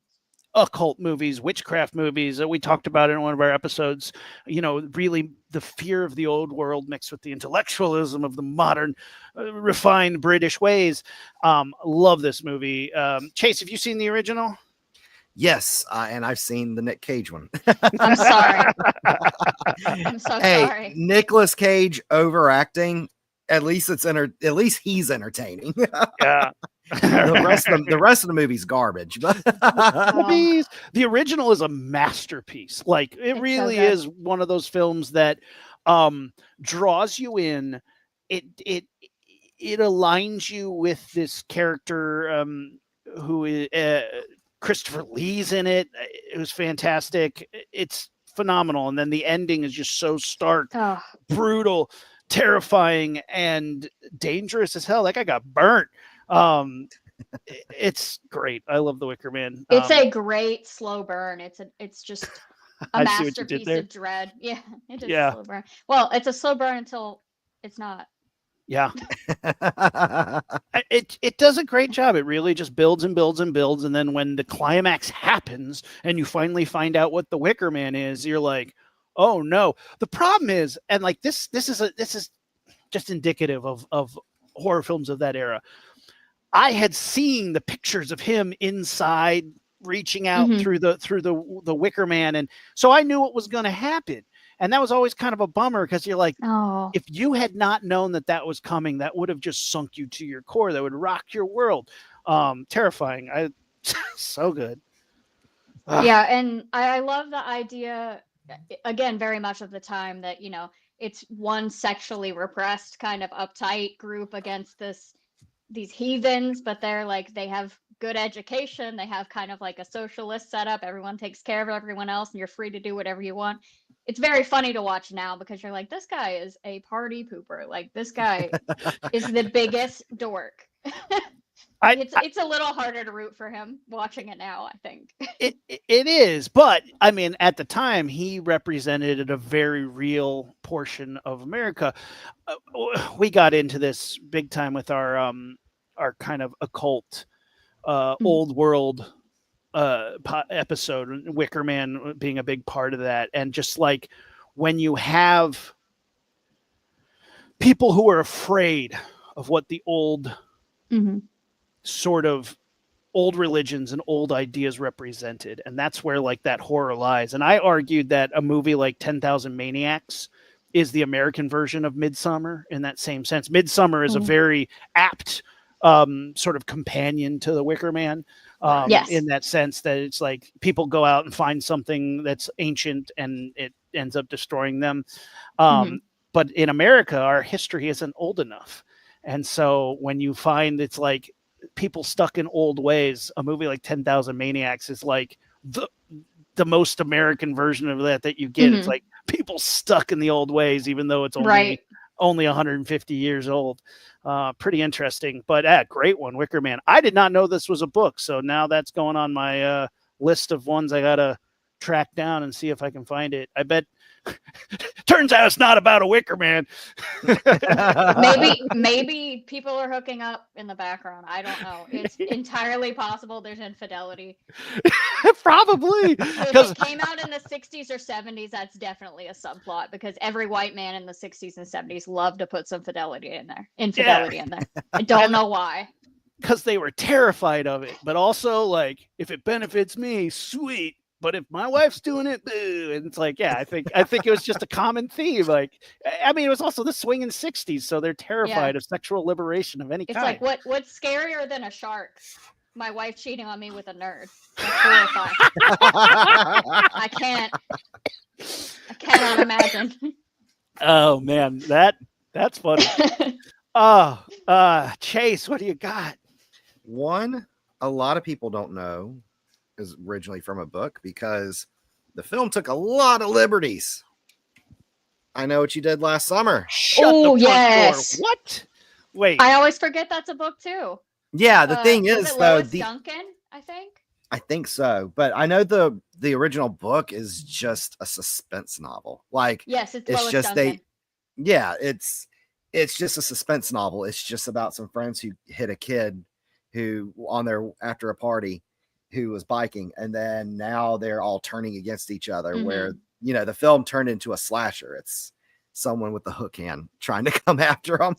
occult movies, witchcraft movies. We talked about it in one of our episodes. You know, really the fear of the old world mixed with the intellectualism of the modern, refined British ways. Love this movie. Chase, have you seen the original? Yes, and I've seen the Nick Cage one. I'm sorry. I'm so Hey, sorry. Nicolas Cage overacting. At least at least he's entertaining. Yeah. The rest of the movie's garbage. But Oh, The original is a masterpiece. Like, it it's so really good. is one of those films that draws you in. It aligns you with this character who is Christopher Lee's in it. It was fantastic. It's phenomenal. And then the ending is just so stark, Oh, brutal, terrifying, and dangerous as hell. That guy got burnt. It's great. I love The Wicker Man. it's a great slow burn. It's just a I see what you did masterpiece there. of dread. Yeah, it is a Yeah. slow burn. Well, it's a slow burn until it's not. Yeah. It does a great job. It really just builds and builds and builds, and then when the climax happens and you finally find out what the Wicker Man is, you're like, oh no. The problem is, and like this is just indicative of horror films of that era. I had seen the pictures of him inside reaching out Mhm. through the Wicker Man, and so I knew what was going to happen. And that was always kind of a bummer because you're like, Oh. if you had not known that that was coming, that would have just sunk you to your core. That would rock your world. Terrifying. So good. Yeah, and I love the idea, again, very much of the time that, it's one sexually repressed kind of uptight group against these heathens, but they're like, they have good education, they have kind of like a socialist setup, everyone takes care of everyone else, and you're free to do whatever you want. It's very funny to watch now because you're like, this guy is a party pooper. Like, this guy is the biggest dork. It's a little harder to root for him watching it now, I think. It is, but I mean, at the time, he represented a very real portion of America. We got into this big time with our kind of occult, old world episode, Wicker Man being a big part of that, and just like when you have people who are afraid of what the old sort of old religions and old ideas represented, and that's where like that horror lies. And I argued that a movie like 10,000 Maniacs is the American version of Midsummer in that same sense. Midsummer is a very apt sort of companion to the Wicker Man, Yes. in that sense that it's like people go out and find something that's ancient and it ends up destroying them. But in America, our history isn't old enough. And so when you find it's like people stuck in old ways, a movie like 10,000 Maniacs is like the most American version of that you get. It's like people stuck in the old ways, even though it's only 150 years old. Pretty interesting, but great one, Wicker Man. I did not know this was a book, so now that's going on my list of ones I gotta track down and see if I can find it. I bet. Turns out it's not about a Wicker Man. maybe people are hooking up in the background. I don't know. It's entirely possible there's infidelity. Probably. If it came out in the 60s or 70s, that's definitely a subplot because every white man in the 60s and 70s loved to put some infidelity in there. I don't know why. Because they were terrified of it, but also like, if it benefits me, sweet. But if my wife's doing it, boo. And it's like, I think it was just a common theme. Like, I mean, it was also the swinging 60s, so they're terrified of sexual liberation of any kind. It's like, what's scarier than a shark? My wife cheating on me with a nerd. That's horrifying. I cannot imagine. Oh man, that's funny. Chase, what do you got? One, a lot of people don't know is originally from a book because the film took a lot of liberties. I Know What You Did Last Summer. Shut the front door. What? Wait. I always forget that's a book too. Yeah, the thing is though, Duncan, I think so, but I know the original book is just a suspense novel. Like, yes, it's just Duncan. it's just a suspense novel. It's just about some friends who hit a kid who after a party who was biking, and then now they're all turning against each other where the film turned into a slasher. It's someone with the hook hand trying to come after them.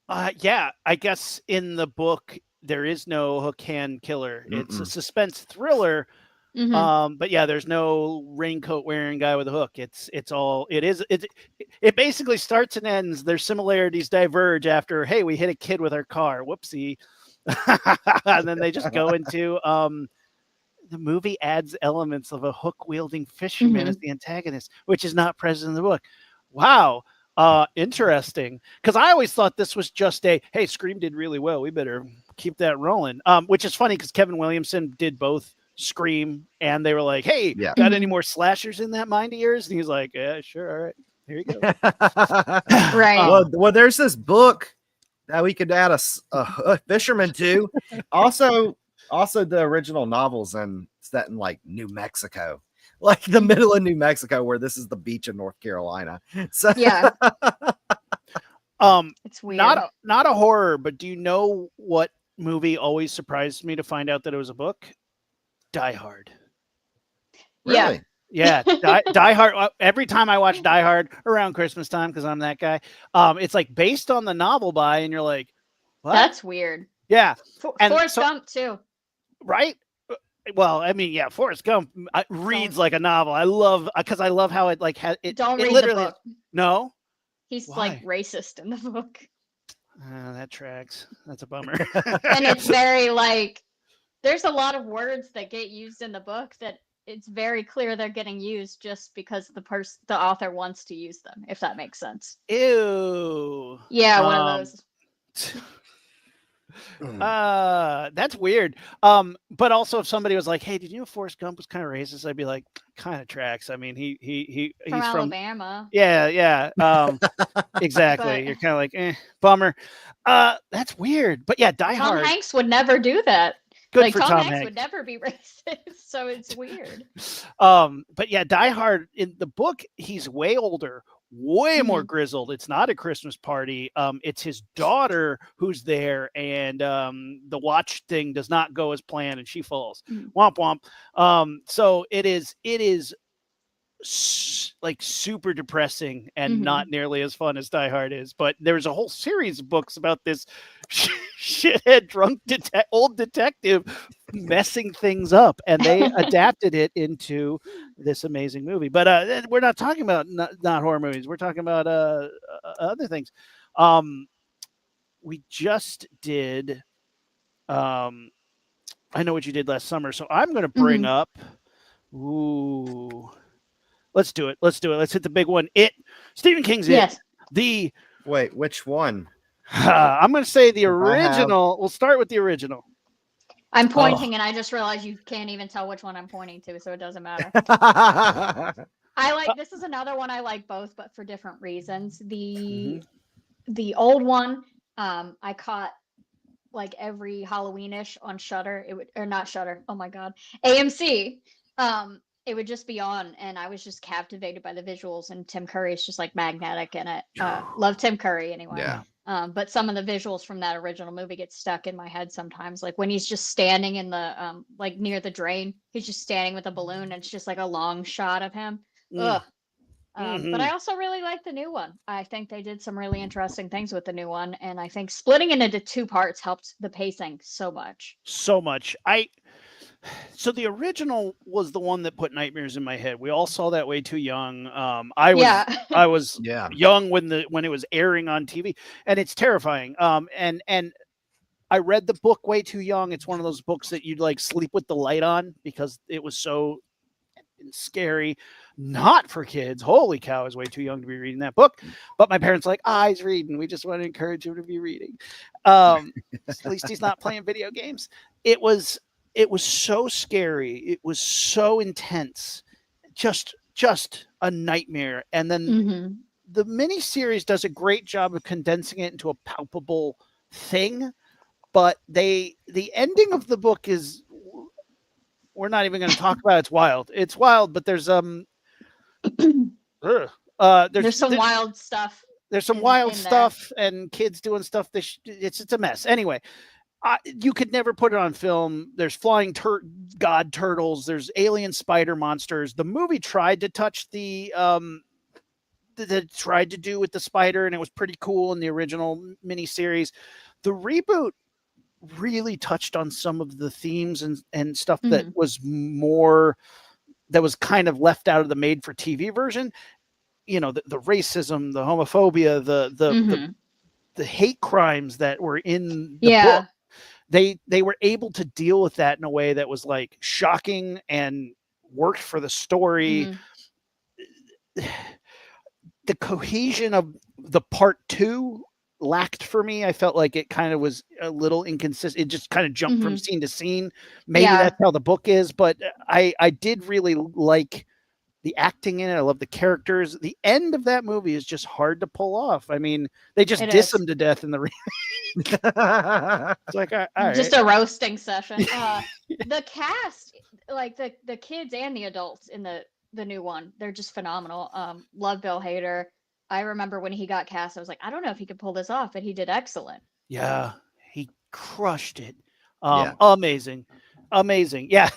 I guess in the book there is no hook hand killer. It's a suspense thriller. But there's no raincoat wearing guy with a hook. It basically starts and ends. Their similarities diverge after, hey, we hit a kid with our car. Whoopsie. And then they just go into the movie adds elements of a hook wielding fisherman as the antagonist, which is not present in the book. Wow. Interesting. Because I always thought this was just hey, Scream did really well. We better keep that rolling. Which is funny because Kevin Williamson did both Scream and they were like, hey, got any more slashers in that mind of yours? And he's like, yeah, sure. All right. Here you go. Right. Well, there's this book that we could add a fisherman to. Also, the original novels set in like New Mexico, like the middle of New Mexico, where this is the beach of North Carolina. So it's weird. Not a horror, but do you know what movie always surprised me to find out that it was a book? Die Hard. Really? Yeah, Die Hard. Every time I watch Die Hard around Christmas time, because I'm that guy, it's like based on the novel by, and you're like, what? That's weird. Yeah, and Forrest so Gump too. right. Well, I mean, yeah, Forrest Gump reads like a novel. I love because I love how it like has it. Don't It read the literally book. no. He's like Why? racist in the book. That tracks. That's a bummer. And it's very like there's a lot of words that get used in the book that it's very clear they're getting used just because the author wants to use them, if that makes sense. Ew. Yeah, one of those. That's weird. But also if somebody was like, "Hey, did you know Forrest Gump was kind of racist?" I'd be like, "Kind of tracks." I mean, he's From from Alabama. yeah. Exactly. But You're kind of like, bummer. That's weird. But yeah, Die Tom Hard. Hanks would never do that. Good like for Tom Tom Hanks Hanks. would never be racist, so it's weird. But yeah, Die Hard in the book, he's way older, way more Mhm. grizzled. It's not a Christmas party. It's his daughter who's there, and the watch thing does not go as planned, and she falls. Womp womp. So it is like super depressing and not nearly as fun as Die Hard is. But there's a whole series of books about this shithead drunk old detective messing things up, and they adapted it into this amazing movie. But we're not talking about not horror movies. We're talking about other things. We just did. I know what you did last summer, so I'm going to bring up. Ooh. Let's do it. Let's hit the big one. Stephen King's Yes. It. Wait, which one? I'm going to say the original. We'll start with the original. I'm pointing, and I just realized you can't even tell which one I'm pointing to, so it doesn't matter. This is another one I like both, but for different reasons. The old one, I caught like every Halloweenish on Shudder. It would, or not Shudder. Oh my God, AMC. It would just be on, and I was just captivated by the visuals, and Tim Curry is just like magnetic in it. Love Tim Curry anyway. Yeah. But some of the visuals from that original movie get stuck in my head sometimes, like when he's just standing in the like near the drain. He's just standing with a balloon, and it's just like a long shot of him. Ugh. But I also really like the new one. I think they did some really interesting things with the new one, and I think splitting it into two parts helped the pacing so much. So the original was the one that put nightmares in my head. We all saw that way too young. I was young when it was airing on TV, and it's terrifying. And I read the book way too young. It's one of those books that you'd like sleep with the light on because it was so scary. Not for kids. Holy cow, I was way too young to be reading that book. But my parents were like, he's reading. We just want to encourage him to be reading. At least he's not playing video games. It was so scary. It was so intense. Just a nightmare. And then the miniseries does a great job of condensing it into a palpable thing. But the ending of the book is, we're not even going to talk about it. It's wild, but there's some wild stuff. There's some wild stuff and kids doing stuff. It's a mess. Anyway, you could never put it on film. There's flying god turtles. There's alien spider monsters. The movie tried to touch tried to do with the spider, and it was pretty cool in the original miniseries. The reboot really touched on some of the themes and stuff that was kind of left out of the made for TV version. You know, the racism, the homophobia, the hate crimes that were in the book. They were able to deal with that in a way that was like shocking and worked for the story. The cohesion of the part 2 lacked for me. I felt like it kind of was a little inconsistent. It just kind of jumped from scene to scene. Maybe that's how the book is, but I did really like the acting in it. I love the characters. The end of that movie is just hard to pull off. I mean, they just diss him to death in the remake. It's like, all right. Just a roasting session. The cast, like the kids and the adults in the new one, they're just phenomenal. Love Bill Hader. I remember when he got cast, I was like, I don't know if he could pull this off, but he did excellent. Yeah, he crushed it. Amazing. amazing. Yeah,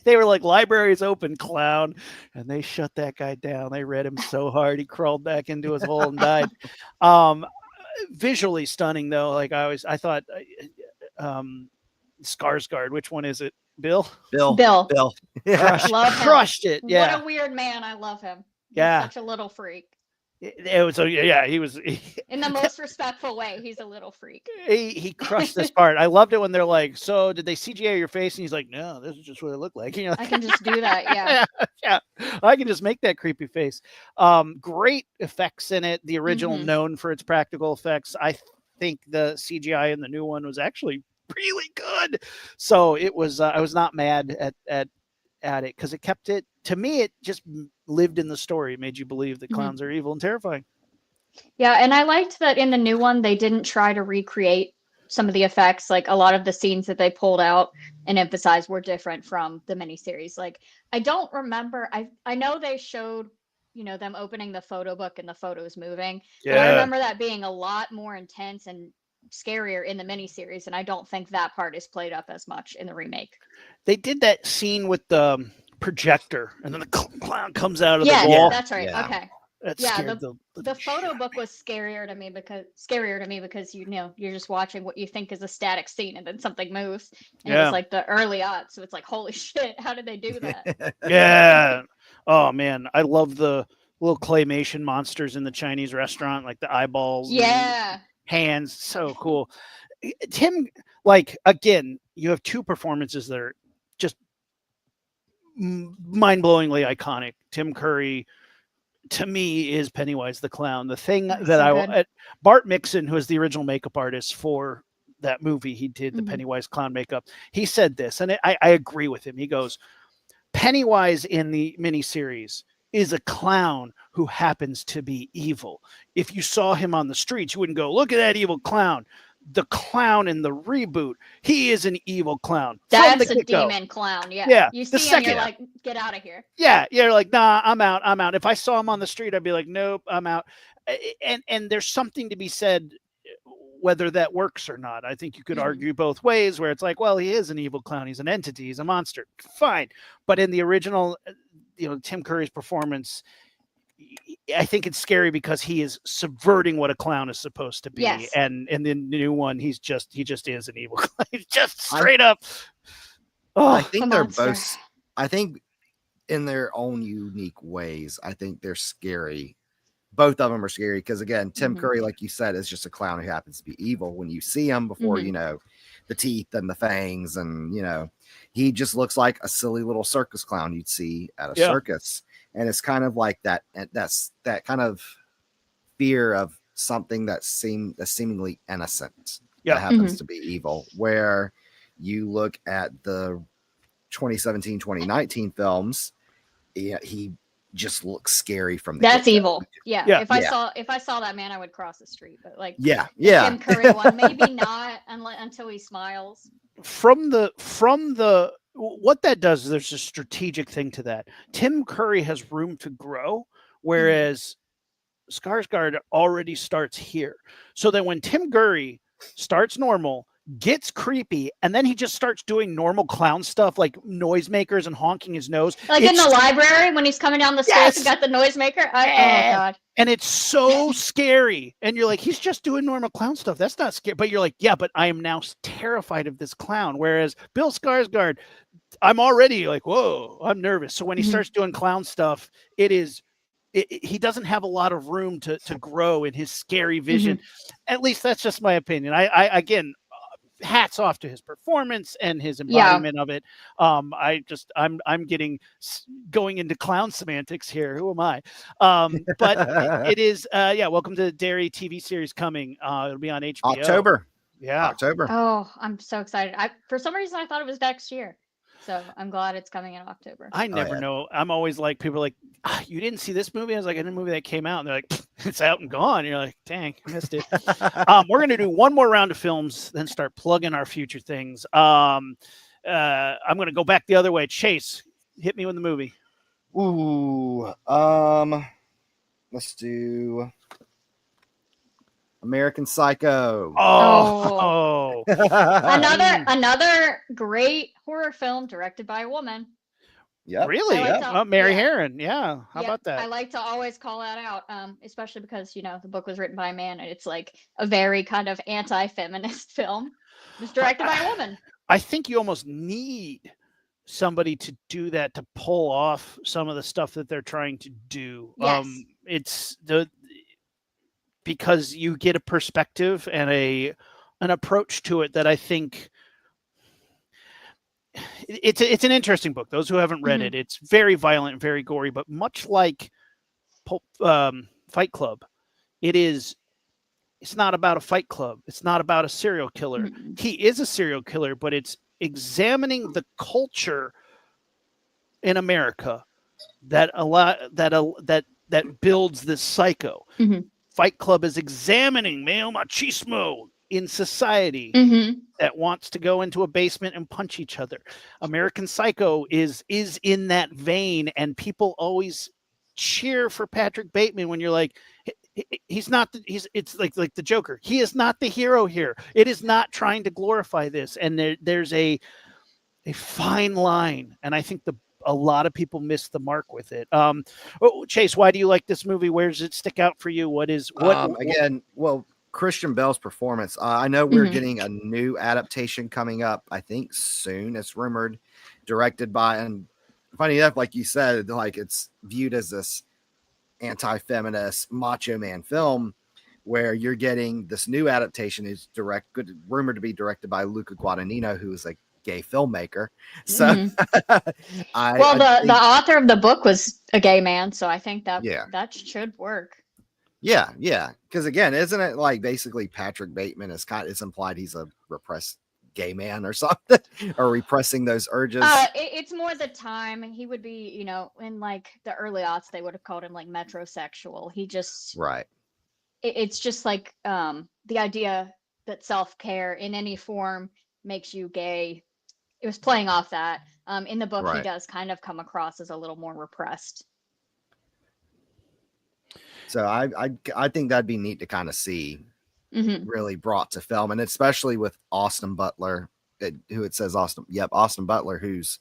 they were like, libraries open, clown, and they shut that guy down. They read him so hard he crawled back into his hole and died. Um, Visually stunning though. Like I thought, Skarsgård. Which one is it? Bill Bill. Yeah. Love him. crushed it. Yeah, What a weird man. I love him. He's yeah. such a little freak. It was. Yeah, he was. In the most respectful way, he's a little freak. He crushed this part. I loved it when they're like, "So did they CGI your face?" And he's like, "No, this is just what it looked like." You know, I can just do that. Yeah. yeah, I can just make that creepy face. Great effects in it. The original Mhm. known for its practical effects. I think the CGI in the new one was actually really good. So it was. I was not mad at it because it kept it. To me, it just lived in the story. It made you believe that Mhm. clowns are evil and terrifying. Yeah, and I liked that in the new one they didn't try to recreate some of the effects. Like a lot of the scenes that they pulled out and emphasized were different from the miniseries. Like I don't remember. I know they showed, them opening the photo book and the photos moving, but I remember that being a lot more intense and scarier in the miniseries, and I don't think that part is played up as much in the remake. They did that scene with the projector, and then the clown comes out of Yeah, the wall. that's right. Yeah. Okay. That Yeah, scared the photo book was scarier to me because you're just watching what you think is a static scene and then something moves, and it Yeah. was like the early odds, so it's like, holy shit, how did they do that? Yeah. Oh man, I love the little claymation monsters in the Chinese restaurant, like the eyeballs, and Yeah. hands. So cool. Tim, like again, you have two performances that are just mind-blowingly iconic. Tim Curry, to me, is Pennywise the clown. The thing Oh, he's that so good. Bart Mixon, who is the original makeup artist for that movie, he did the Mhm. Pennywise clown makeup. He said this, and I agree with him. He goes, Pennywise in the miniseries is a clown who happens to be evil. If you saw him on the streets, you wouldn't go, look at that evil clown. The clown in the reboot, he is an evil clown from the That's a get-go. demon clown. Yeah. Yeah, You the see him, you're second. like, get out of here. Yeah, you're like, nah, I'm out. If I saw him on the street, I'd be like, nope, I'm out. And there's something to be said whether that works or not. I think you could Mhm. argue both ways, where it's like, well, he is an evil clown, he's an entity, he's a monster, fine. But in the original, Tim Curry's performance, I think it's scary because he is subverting what a clown is supposed to be. Yes. And in the new one, he just is an evil clown. He's just straight up. I Oh, think A they're monster. both. I think in their own unique ways, I think they're scary. Both of them are scary because, again, Tim Mhm. Curry, like you said, is just a clown who happens to be evil. When you see him before, Mhm. the teeth and the fangs, and he just looks like a silly little circus clown you'd see at a Yeah. circus. And it's kind of like that. And that's that kind of fear of something that's seemingly innocent Yeah. that happens Mhm. to be evil. Where you look at the 2017, 2019 films, he just looks scary from the That's get-go. evil. Yeah. Yeah. If I saw that man, I would cross the street. But like Yeah, the yeah. Tim Curry one, maybe not until he smiles. From the what that does is there's a strategic thing to that. Tim Curry has room to grow, whereas Skarsgård already starts here. So that when Tim Curry starts normal, gets creepy, and then he just starts doing normal clown stuff like noisemakers and honking his nose. Like in the library when he's coming down the stairs and Yes! got the noisemaker. Oh God. And it's so scary. And you're like, he's just doing normal clown stuff. That's not scary. But you're like, yeah, but I am now terrified of this clown. Whereas Bill Skarsgård, I'm already like, whoa, I'm nervous. So when he Mhm. starts doing clown stuff, he doesn't have a lot of room to grow in his scary vision. At least that's just my opinion. I again, hats off to his performance and his embodiment of it. I'm going into clown semantics here. Who am I? But it is, welcome to the Dairy TV series coming. It'll be on HBO. October. Yeah. October. Oh, I'm so excited. For some reason I thought it was next year. So I'm glad it's coming in October. I never know. I'm always like, people are like, you didn't see this movie? I was like, in a movie that came out. And they're like, it's out and gone. And you're like, dang, I missed it. We're going to do one more round of films, then start plugging our future things. I'm going to go back the other way. Chase, hit me with the movie. Ooh. Let's do. American Psycho. Oh, Another great horror film directed by a woman. Yep. really? I like to- Mary yeah. Herron. Yeah. How Yeah, about that? I like to always call that out, especially because the book was written by a man, and it's like a very kind of anti-feminist film. It was directed by a woman. I think you almost need somebody to do that to pull off some of the stuff that they're trying to do. Yes. It's because you get a perspective and an approach to it that I think it's an interesting book. Those who haven't read it, it's very violent, very gory, but much like Fight Club, it's not about a fight club. It's not about a serial killer. He is a serial killer, but it's examining the culture in America that builds this psycho. Fight Club is examining male machismo in society that wants to go into a basement and punch each other. American Psycho is in that vein, and people always cheer for Patrick Bateman when you're like, it's like the Joker. He is not the hero here. It is not trying to glorify this, and there's a fine line, and I think a lot of people miss the mark with it. Chase, why do you like this movie? Where does it stick out for you? Again, well, Christian Bale's performance. I know we're getting a new adaptation coming up, I think soon. It's rumored, directed by, and funny enough, like you said, like it's viewed as this anti-feminist macho man film, where you're getting this new adaptation is rumored to be directed by Luca Guadagnino, who is a gay filmmaker. So the author of the book was a gay man, so I think that that should work. Yeah, because again, isn't it like basically Patrick Bateman it's implied he's a repressed gay man or something, or repressing those urges? It's more the time he would be, in like the early aughts, they would have called him like metrosexual. He just right. It's just like the idea that self-care in any form makes you gay. It was playing off that. In the book, he does kind of come across as a little more repressed. So I think that'd be neat to kind of see really brought to film, and especially with Austin Butler, Austin Butler, who's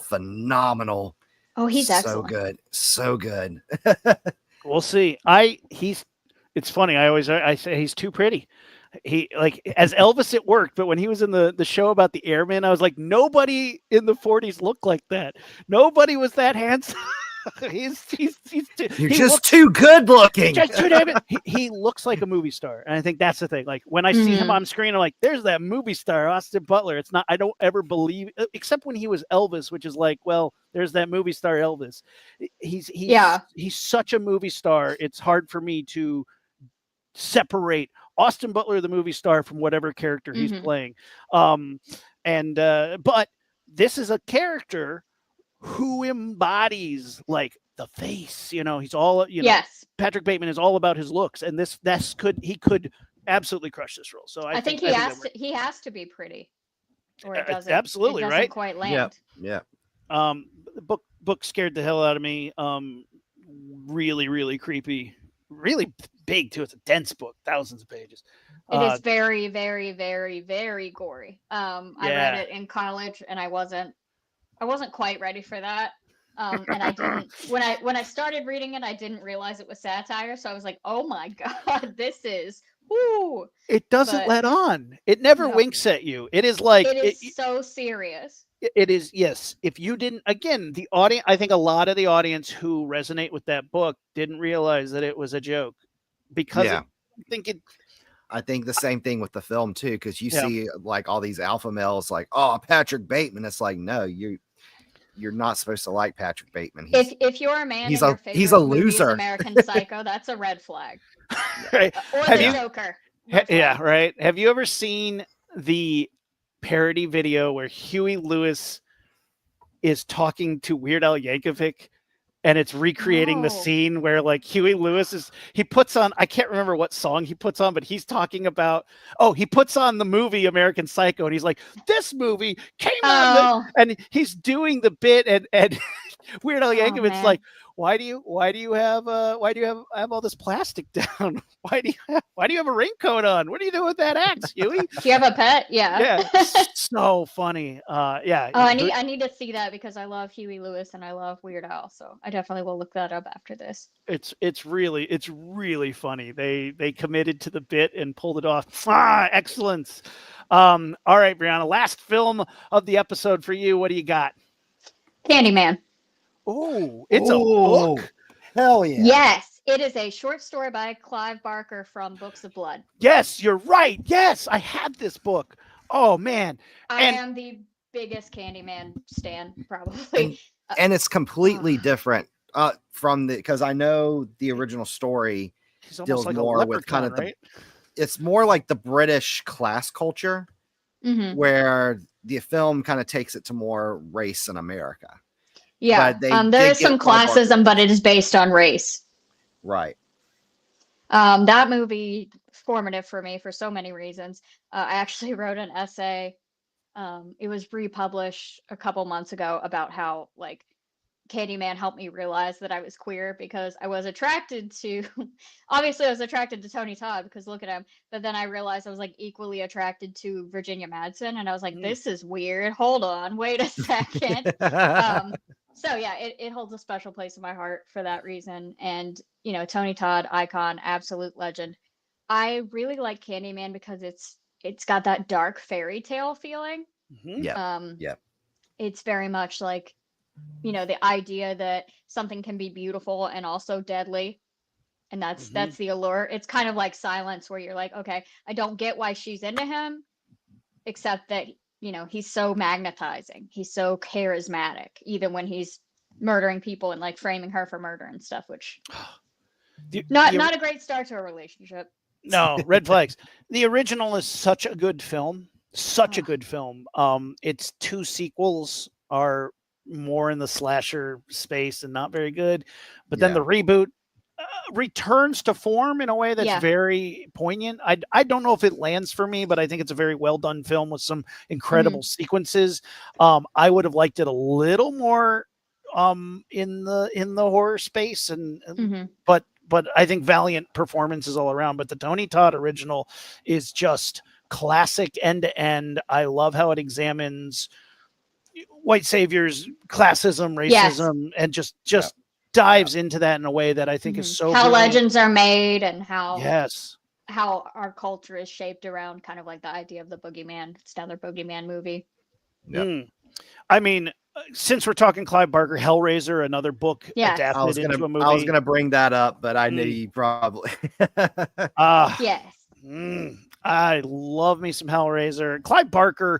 phenomenal. Oh, he's excellent. So good. We'll see. It's funny. I say he's too pretty. He as Elvis it worked, but when he was in the show about the airmen, I was like, nobody in the 40s looked like that. Nobody was that handsome. You're just too good looking. Just too damn it. He looks like a movie star, and I think that's the thing. Like when I see him on screen, I'm like, "There's that movie star, Austin Butler." It's not. I don't ever believe, except when he was Elvis, which is like, well, there's that movie star Elvis. He's such a movie star. It's hard for me to separate Austin Butler, the movie star, from whatever character he's playing. But this is a character who embodies like the face, he's all, yes. Patrick Bateman is all about his looks, and he could absolutely crush this role. So I think he has to be pretty, or it doesn't absolutely it doesn't right quite land. Yeah. The book scared the hell out of me. Really, really creepy, really big too. It's a dense book, thousands of pages. It is very, very, very, very gory. I read it in college, and I wasn't quite ready for that. And I didn't, when I started reading it, I didn't realize it was satire. So I was like, oh my God, this is, whoo. It doesn't let on. It never winks at you. It is like, it is so serious. It is. Yes. If you didn't, again, the audience, I think a lot of the audience who resonate with that book didn't realize that it was a joke because I think the same thing with the film too, because you see like all these alpha males like, oh, Patrick Bateman. It's like, no, you're not supposed to like Patrick Bateman. If you're a man, he's a loser. American Psycho, that's a red flag. Right. Or the Joker. Yeah, right. Have you ever seen the parody video where Huey Lewis is talking to Weird Al Yankovic? And it's recreating the scene where like Huey Lewis he puts on, I can't remember what song he puts on, but he's talking about, he puts on the movie American Psycho, and he's like, this movie came on, and he's doing the bit, and Weird Al Oh Yankovic's man. like, why do you have all this plastic down? Why do you have a raincoat on? What are you doing with that axe, Huey? Do you have a pet? Yeah. Yeah, so funny. Yeah, Oh, I need to see that because I love Huey Lewis and I love Weird Al, so I definitely will look that up after this. it's really funny. They committed to the bit and pulled it off. Excellence. All right, Brianna, last film of the episode for you. What do you got? Candyman. Oh, it's a Oh, book. hell yeah. Yes, it is a short story by Clive Barker from Books of Blood. Yes, you're right. Yes, I had this book. Oh man. I And am the biggest Candyman stan, probably. And it's completely Oh. different from because I know the original story he's almost deals like more a with kind leprechaun, of the right? it's more like the British class culture, Mhm. where the film kind of takes it to more race in America. Yeah, But they there did is some get Clive Barker. classism, but it is based on race. Right. That movie formative for me for so many reasons. I actually wrote an essay. It was republished a couple months ago about how like Candyman helped me realize that I was queer because I was attracted to, obviously I was attracted to Tony Todd because look at him, but then I realized I was like equally attracted to Virginia Madsen, and I was like, Mm. this is weird. Hold on, wait a second. So yeah, it holds a special place in my heart for that reason. And you know, Tony Todd, icon, absolute legend. I really like Candyman because it's got that dark fairy tale feeling. Mhm. Yeah. Um, Yep. it's very much like, you know, the idea that something can be beautiful and also deadly, and Mhm. that's the allure. It's kind of like Silence, where you're like, okay, I don't get why she's into him, except that, you know, he's so magnetizing, he's so charismatic, even when he's murdering people and like framing her for murder and stuff, which The, not the, not a great start to a relationship. no, red flags. The original is such a good film. Such a Ugh. good film. Its two sequels are more in the slasher space and not very good. But then Yeah. the reboot returns to form in a way that's Yeah. very poignant. I don't know if it lands for me, but I think it's a very well done film with some incredible sequences. I would have liked it a little more in the horror space, and Mhm. but I think valiant performances all around. But the Tony Todd original is just classic end to end. I love how it examines white saviors, classism, Yes. racism, and just dives into that in a way that I think is so how brilliant. legends are made and how Yes. our culture is shaped around kind of like the idea of the boogeyman. It's another boogeyman movie. Yep. I mean, since we're talking Clive Barker, Hellraiser, another book Yes. adapted into a movie. I was gonna bring that up, but I knew you probably Yes. I love me some Hellraiser. Clive Barker,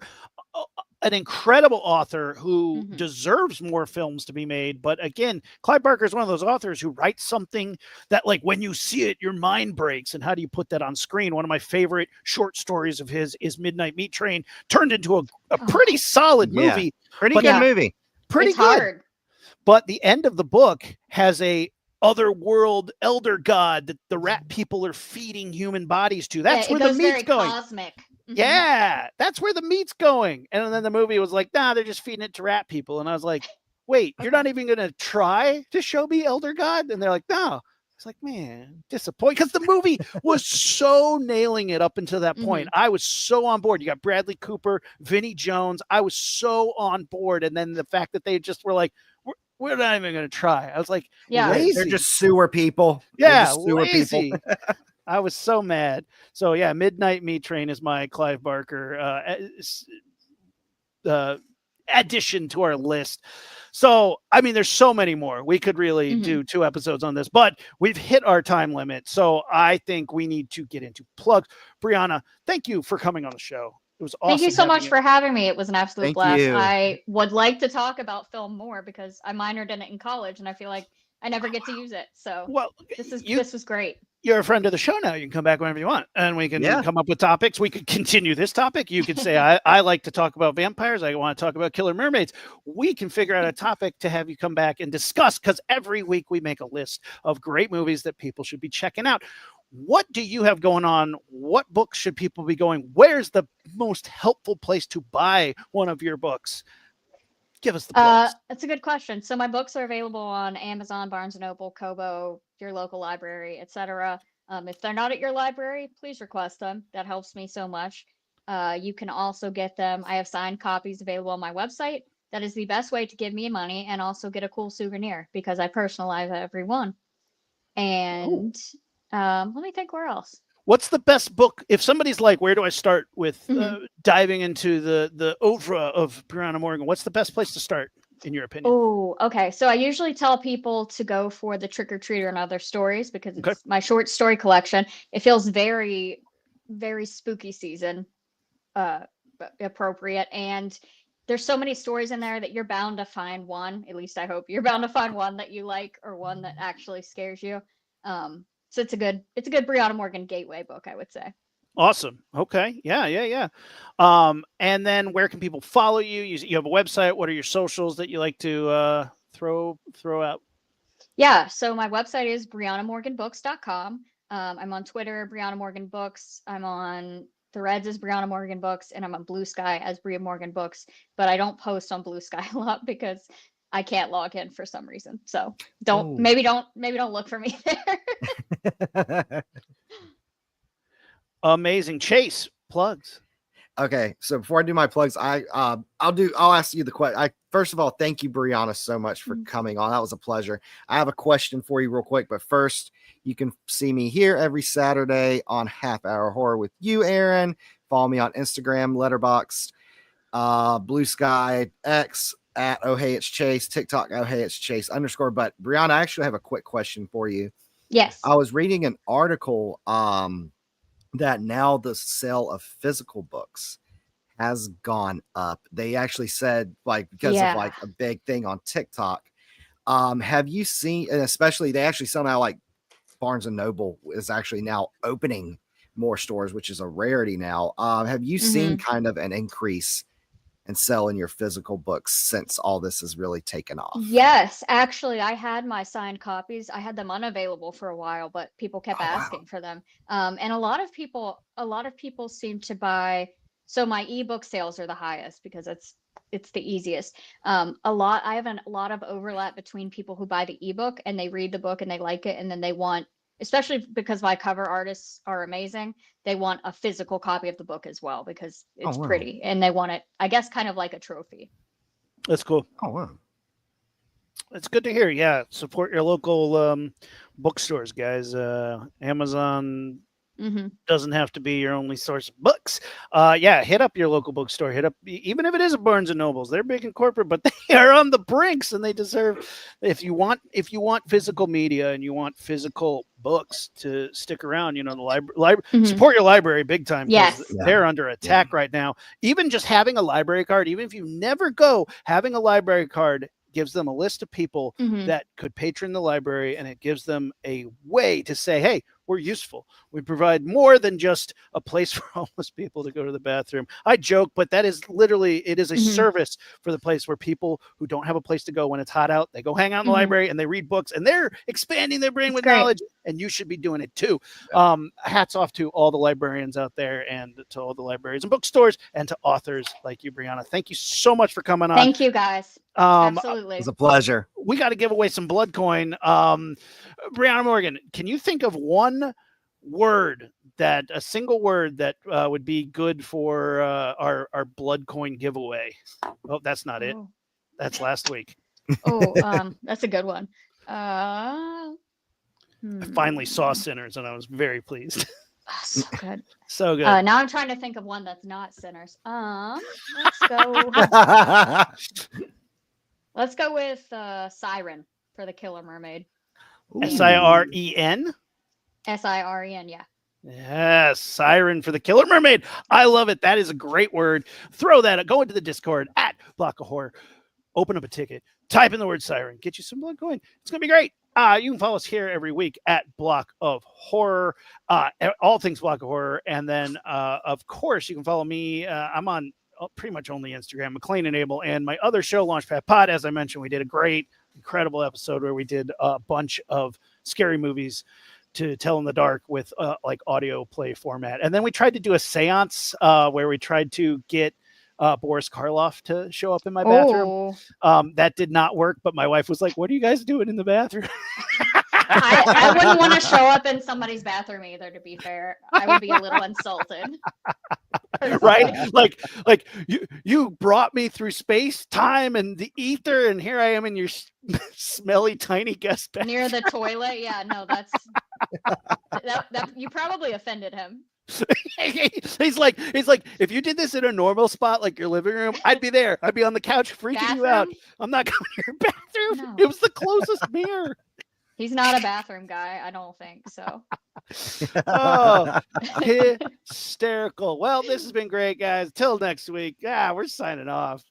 an incredible author who deserves more films to be made. But again, Clive Barker is one of those authors who writes something that, like, when you see it, your mind breaks. And how do you put that on screen? One of my favorite short stories of his is Midnight Meat Train, turned into a pretty solid movie. Pretty good movie. Pretty it's good. hard. But the end of the book has a otherworld elder god that the rat people are feeding human bodies to. That's where the meat's going. Cosmic. Yeah, that's where the meat's going. And then the movie was like, nah, they're just feeding it to rat people. And I was like, wait, you're not even going to try to show me elder god? And they're like, no. It's like, man, disappointed, because the movie was so nailing it up until that point. I was so on board. You got Bradley Cooper, Vinnie Jones. I was so on board. And then the fact that they just were like, we're not even going to try. I was like, lazy. They're just sewer people. Yeah, sewer lazy. people. I was so mad. So yeah, Midnight Meat Train is my Clive Barker addition to our list. So, I mean, there's so many more. We could really do 2 episodes on this, but we've hit our time limit. So I think we need to get into plugs. Brianna, thank you for coming on the show. It was awesome. Thank you so much for having me. It was an absolute Thank blast. you. I would like to talk about film more because I minored in it in college and I feel like I never get to use it. So this was great. You're a friend of the show now. You can come back whenever you want, and we can come up with topics. We could continue this topic. You could say, I like to talk about vampires. I want to talk about killer mermaids. We can figure out a topic to have you come back and discuss, because every week we make a list of great movies that people should be checking out. What do you have going on? What books should people be going? Where's the most helpful place to buy one of your books? Give us the plugs. That's a good question. So my books are available on Amazon, Barnes and Noble, Kobo, your local library, etc. If they're not at your library, please request them. That helps me so much. You can also get them. I have signed copies available on my website. That is the best way to give me money and also get a cool souvenir because I personalize every one. And let me think where else. What's the best book? If somebody's like, where do I start with Mhm. diving into the oeuvre of Brianna Morgan? What's the best place to start, in your opinion? Oh, okay. So I usually tell people to go for the Trick or Treater and Other Stories because Okay. it's my short story collection. It feels very, very spooky season appropriate. And there's so many stories in there that you're bound to find one, at least I hope you're bound to find one that you like or one that actually scares you. So it's a good Brianna Morgan gateway book, I would say. Awesome. Okay. Yeah. And then where can people follow you? You have a website. What are your socials that you like to throw out? Yeah, so my website is briannamorganbooks.com. I'm on Twitter, Brianna Morgan Books. I'm on Threads as Brianna Morgan Books, and I'm on Blue Sky as Bria Morgan Books. But I don't post on Blue Sky a lot because I can't log in for some reason. So maybe don't look for me there. Amazing. Chase, plugs. Okay, so before I do my plugs, I'll ask you the question. First of all, thank you, Brianna, so much for coming on. That was a pleasure. I have a question for you real quick, but first, you can see me here every Saturday on Half Hour Horror with you, Aaron. Follow me on Instagram, Letterboxd, Blue Sky, X at HHOH, TikTok HHOH _. But Brianna, I actually have a quick question for you. Yes. I was reading an article that now the sale of physical books has gone up. They actually said, like, because of like a big thing on TikTok. Have you seen, and especially they actually somehow like Barnes and Noble is actually now opening more stores, which is a rarity now. Have you seen kind of an increase in selling your physical books since all this has really taken off? Yes, actually, I had my signed copies. I had them unavailable for a while, but people kept asking for them. And a lot of people seem to buy. So my ebook sales are the highest because it's the easiest. I have a lot of overlap between people who buy the ebook and they read the book and they like it, and then they want, especially because my cover artists are amazing, they want a physical copy of the book as well because it's pretty and they want it, I guess, kind of like a trophy. That's cool. Oh, wow. It's good to hear. Yeah. Support your local bookstores, guys. Amazon doesn't have to be your only source of books. Yeah, hit up your local bookstore. Hit up, even if it is a Barnes and Nobles. They're big and corporate, but they are on the brinks, and they deserve. If you want physical media and you want physical books to stick around, the library, support your library big time because they're under attack right now. Even just having a library card, even if you never go, having a library card gives them a list of people that could patron the library, and it gives them a way to say, hey, we're useful. We provide more than just a place for homeless people to go to the bathroom. I joke, but that is literally, it is a service for the place where people who don't have a place to go when it's hot out, they go hang out in the library and they read books, and they're expanding their brain with knowledge, and you should be doing it too. Hats off to all the librarians out there and to all the libraries and bookstores and to authors like you, Brianna. Thank you so much for coming on. Thank you, guys. Absolutely. It was a pleasure. We got to give away some blood coin. Brianna Morgan, can you think of one word, a single word that would be good for our blood coin giveaway? Oh, that's not it. That's last week. That's a good one. I finally saw Sinners, and I was very pleased. So good. So good. Now I'm trying to think of one that's not Sinners. Let's go. Let's go with Siren for the Killer Mermaid. Siren? Siren, yeah. Yes, Siren for the Killer Mermaid. I love it. That is a great word. Throw that. Go into the Discord at Block of Horror. Open up a ticket. Type in the word Siren. Get you some blood coin. It's going to be great. You can follow us here every week at Block of Horror. All things Block of Horror. And then, of course, you can follow me. I'm on pretty much only Instagram, McLean and Abel, and my other show, Launchpad Pod. As I mentioned, we did a great, incredible episode where we did a bunch of scary movies to tell in the dark with like audio play format. And then we tried to do a seance where we tried to get Boris Karloff to show up in my bathroom. Oh, That did not work, but my wife was like, "What are you guys doing in the bathroom?" I wouldn't want to show up in somebody's bathroom either, to be fair. I would be a little insulted. Right? Like you brought me through space, time, and the ether, and here I am in your smelly, tiny guest bathroom. Near the toilet. Yeah, no, that's that you probably offended him. he's like, if you did this in a normal spot like your living room, I'd be there. I'd be on the couch freaking you out. Bathroom? I'm not going to your bathroom. No. It was the closest mirror. He's not a bathroom guy, I don't think so. Oh, hysterical. Well, this has been great, guys. Till next week. We're signing off.